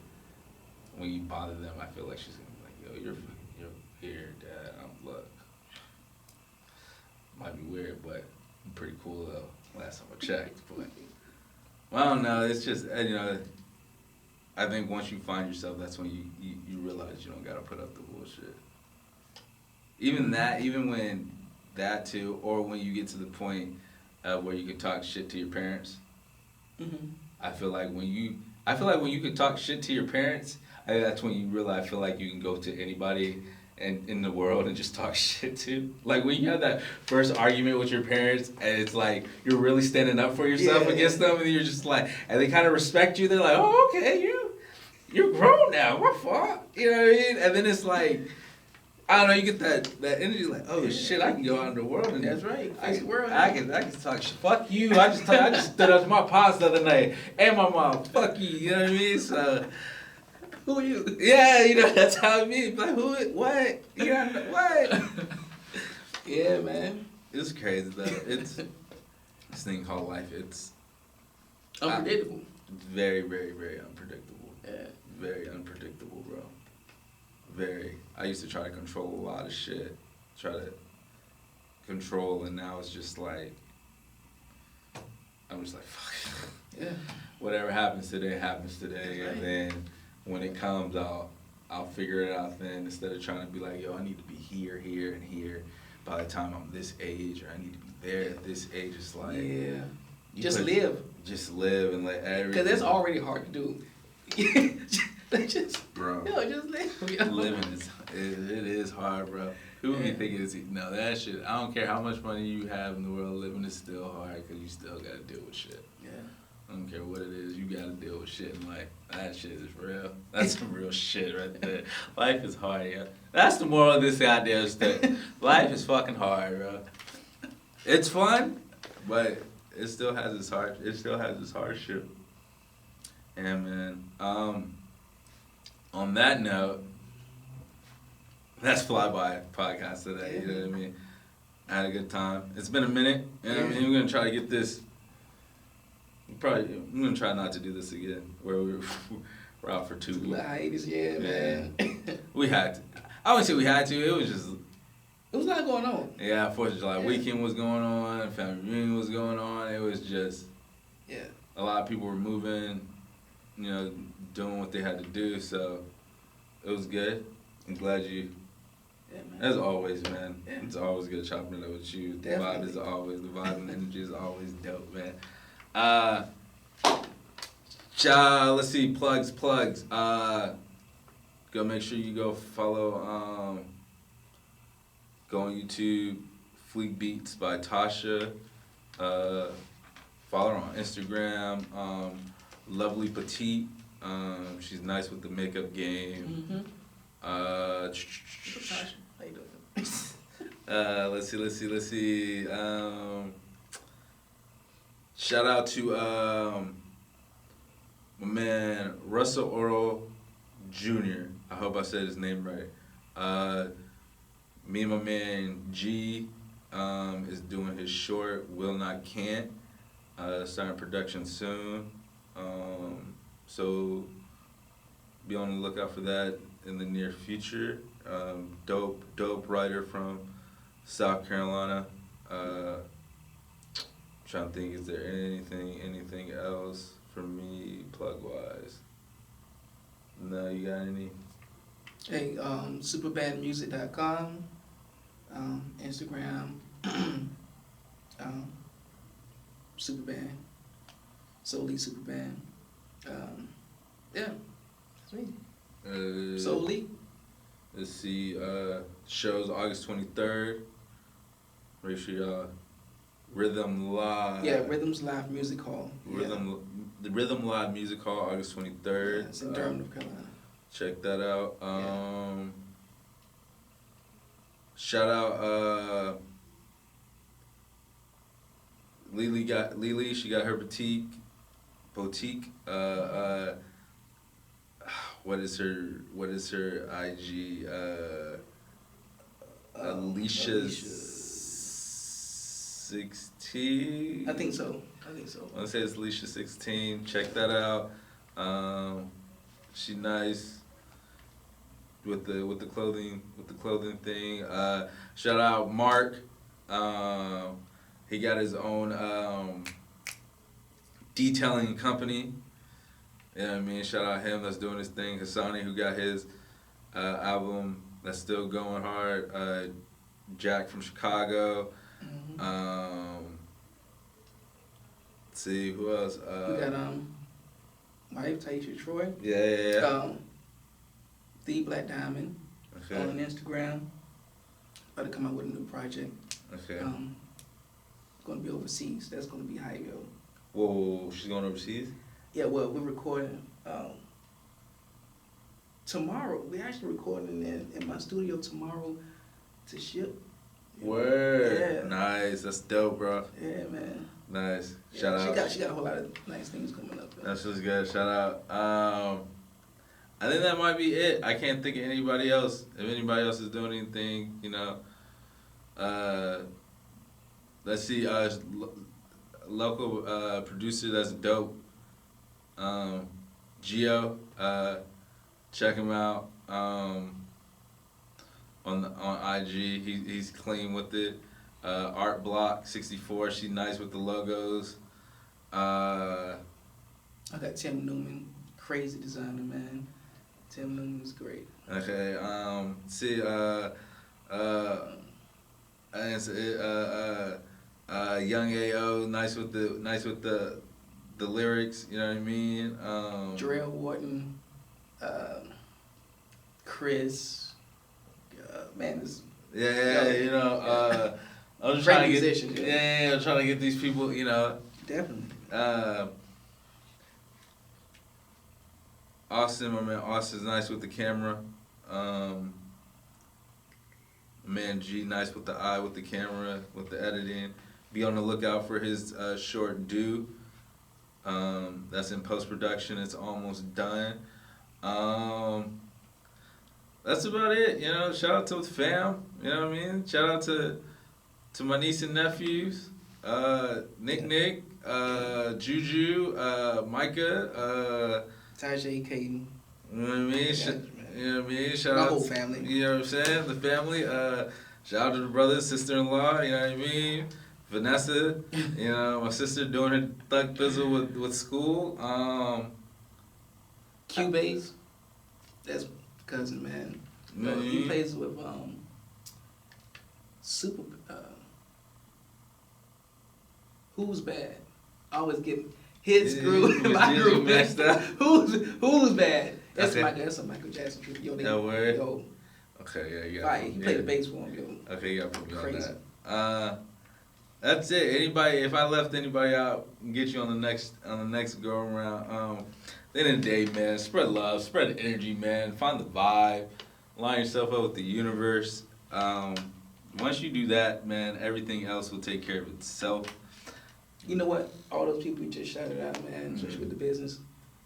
when you bother them, I feel like she's gonna be like, yo, you're weird, Dad. Look. Might be weird, but I'm pretty cool though. Last time I checked, but I don't know. It's just I think once you find yourself, that's when you realize you don't gotta put up the bullshit. Even when that too, or when you get to the point where you can talk shit to your parents.
Mm-hmm.
I feel like when you can talk shit to your parents, that's when you realize I feel like you can go to anybody and in the world and just talk shit to. Like when you have that first argument with your parents and it's like you're really standing up for yourself against them, and you're just like, and they kind of respect you. They're like, oh, okay, you're grown now. What fuck? You know what I mean? And then it's like, I don't know, you get that energy like, oh shit, I can go out in the world and
That's right.
I can talk shit. Fuck you. I just stood up to my pops the other night and my mom. Fuck you. You know what I mean? So.
Who are you?
Yeah, that's how it be. Like, who? What? You know, what?
Yeah, man.
It's crazy though. It's this thing called life. It's
unpredictable.
Very, very, very unpredictable.
Yeah.
Very unpredictable, bro. Very. I used to try to control a lot of shit. Try to control, and now it's just like I'm just like, fuck.
Yeah.
Whatever happens today happens today,
Right.
and then when it comes, I'll figure it out then, instead of trying to be like, yo, I need to be here, and here. by the time I'm this age, or I need to be there at this age. It's like,
Yeah.
you
Just
put-
live.
Just live and let everything.
Because it's already hard to do. just,
Bro.
yo, just live. Yo.
Living it is hard, bro. People be thinking it's no, that shit. I don't care how much money you have in the world. Living is still hard because you still gotta deal with shit.
Yeah.
I don't care what it is. You gotta deal with shit in life. That shit is real. That's some real shit right there. Life is hard, yeah. That's the moral of this goddamn story. Life is fucking hard, bro. It's fun, but it still has its hard. It still has its hardship. And man, on that note, that's Flyby podcast today. You know what I mean? I had a good time. It's been a minute, and I mean, we're gonna try to get this. I'm gonna try not to do this again, where we're out for 2 weeks.
Hiatus, yeah, man.
We had to. I wouldn't say we had to. It was just.
It was a lot going on.
Yeah, 4th of July weekend was going on. Family reunion was going on. It was just.
Yeah.
A lot of people were moving, you know, doing what they had to do. So it was good. I'm glad you.
Yeah, man.
As always, man.
Yeah.
It's always good chopping it up with you. The
Definitely.
vibe and energy is always dope, man. Let's see, plugs. Go make sure you go follow, go on YouTube, Fleek Beats by Tasha. Follow her on Instagram, Lovely Petite. She's nice with the makeup game.
Mm-hmm. How you doing?
Let's see. Shout out to my man Russell Oral Jr. I hope I said his name right. Me and my man G is doing his short Will Not Can't. Starting production soon. So be on the lookout for that in the near future. Dope writer from South Carolina. Trying to think, is there anything else for me plug wise? No, you got any?
Hey, SuperBandMusic.com, Instagram, SuperBand, SouLe SuperBand. Yeah, that's me. SouLe.
Let's see, shows August 23rd. Make sure y'all Rhythm Live.
Yeah, Rhythms Live Music Hall.
The Rhythm Live Music Hall, August 23rd.
Yeah, it's in Durham, North Carolina.
Check that out. Shout out Lily. She got her boutique. What is her IG? Alicia 16.
I think so.
I want to say it's Alicia 16. Check that out. She nice with the clothing thing. Shout out Mark. He got his own detailing company. You know what I mean? Shout out him that's doing his thing. Hassani, who got his album that's still going hard. Jack from Chicago.
Mm-hmm.
Let's see, who else?
We got wife Taisha Troy.
Yeah.
The Black Diamond.
Okay.
On Instagram. About to come out with a new project.
Okay.
Going to be overseas. That's going to be hype, yo.
Whoa, she's going overseas?
Yeah, well, we're recording tomorrow. We're actually recording in my studio tomorrow to ship.
Word.
Yeah.
Nice. That's dope, bro.
Yeah, man.
Nice.
Yeah,
Shout out.
She got a whole lot of nice things coming up. Yo.
That's just good. Shout out. I think that might be it. I can't think of anybody else. If anybody else is doing anything, you know. Let's see. Local producer that's dope. Gio. Check him out. On IG, he's clean with it. Art Block 64, she's nice with the logos.
I got Tim Newman, crazy designer, man. Tim Newman's great.
Okay, see, And it's, Young AO, nice with the lyrics. You know what I mean?
Jarrell Wharton, Chris, man, this
you know, I'm just
great
trying to get,
musicians, yeah.
I'm trying to get these people, you know.
definitely.
Austin, my man, Austin's nice with the camera. Man, G, nice with the eye, with the camera, with the editing. Be on the lookout for his short "Do." That's in post production. It's almost done. That's about it. You know, shout out to the fam. You know what I mean? Shout out to my niece and nephews, Nick, Juju, Micah,
Tajay, Caden.
you know what I mean?
Yeah,
You know what I mean? Shout
my
out
whole
to-
family.
You know what I'm saying? The family. Shout out to the brother, sister-in-law. You know what I mean? Vanessa. You know, my sister doing her thug thizzle with school.
Cubase, that's cousin, man. He plays with Super. Who's bad? I always get his group, my group mixed up. Who's bad? That's
Okay.
That's a Michael Jackson tribute. Yo,
No word.
Yo,
Okay, yeah, you got
right, he played the bass for him, yo.
Okay, you got to put me
Crazy.
on that. That's it. Anybody, if I left anybody out, get you on the next go around. At the end of the day, man, spread love, spread the energy, man. Find the vibe, line yourself up with the universe. Once you do that, man, everything else will take care of itself.
You know what? All those people you just shouted out, man, especially with the business,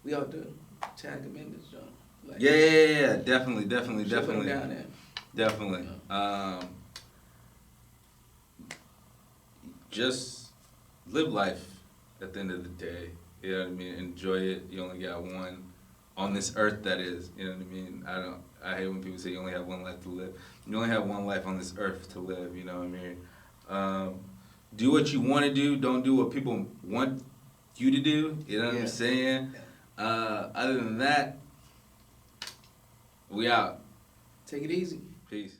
we ought to tag them in this joint. Like,
Yeah, definitely.
should put them down there.
Definitely. Just live life at the end of the day. You know what I mean? Enjoy it. You only got one on this earth, that is. You know what I mean? I hate when people say you only have one life to live. You only have one life on this earth to live, you know what I mean? Do what you want to do. Don't do what people want you to do. You know what I'm saying? Other than that, we out.
Take it easy.
Peace.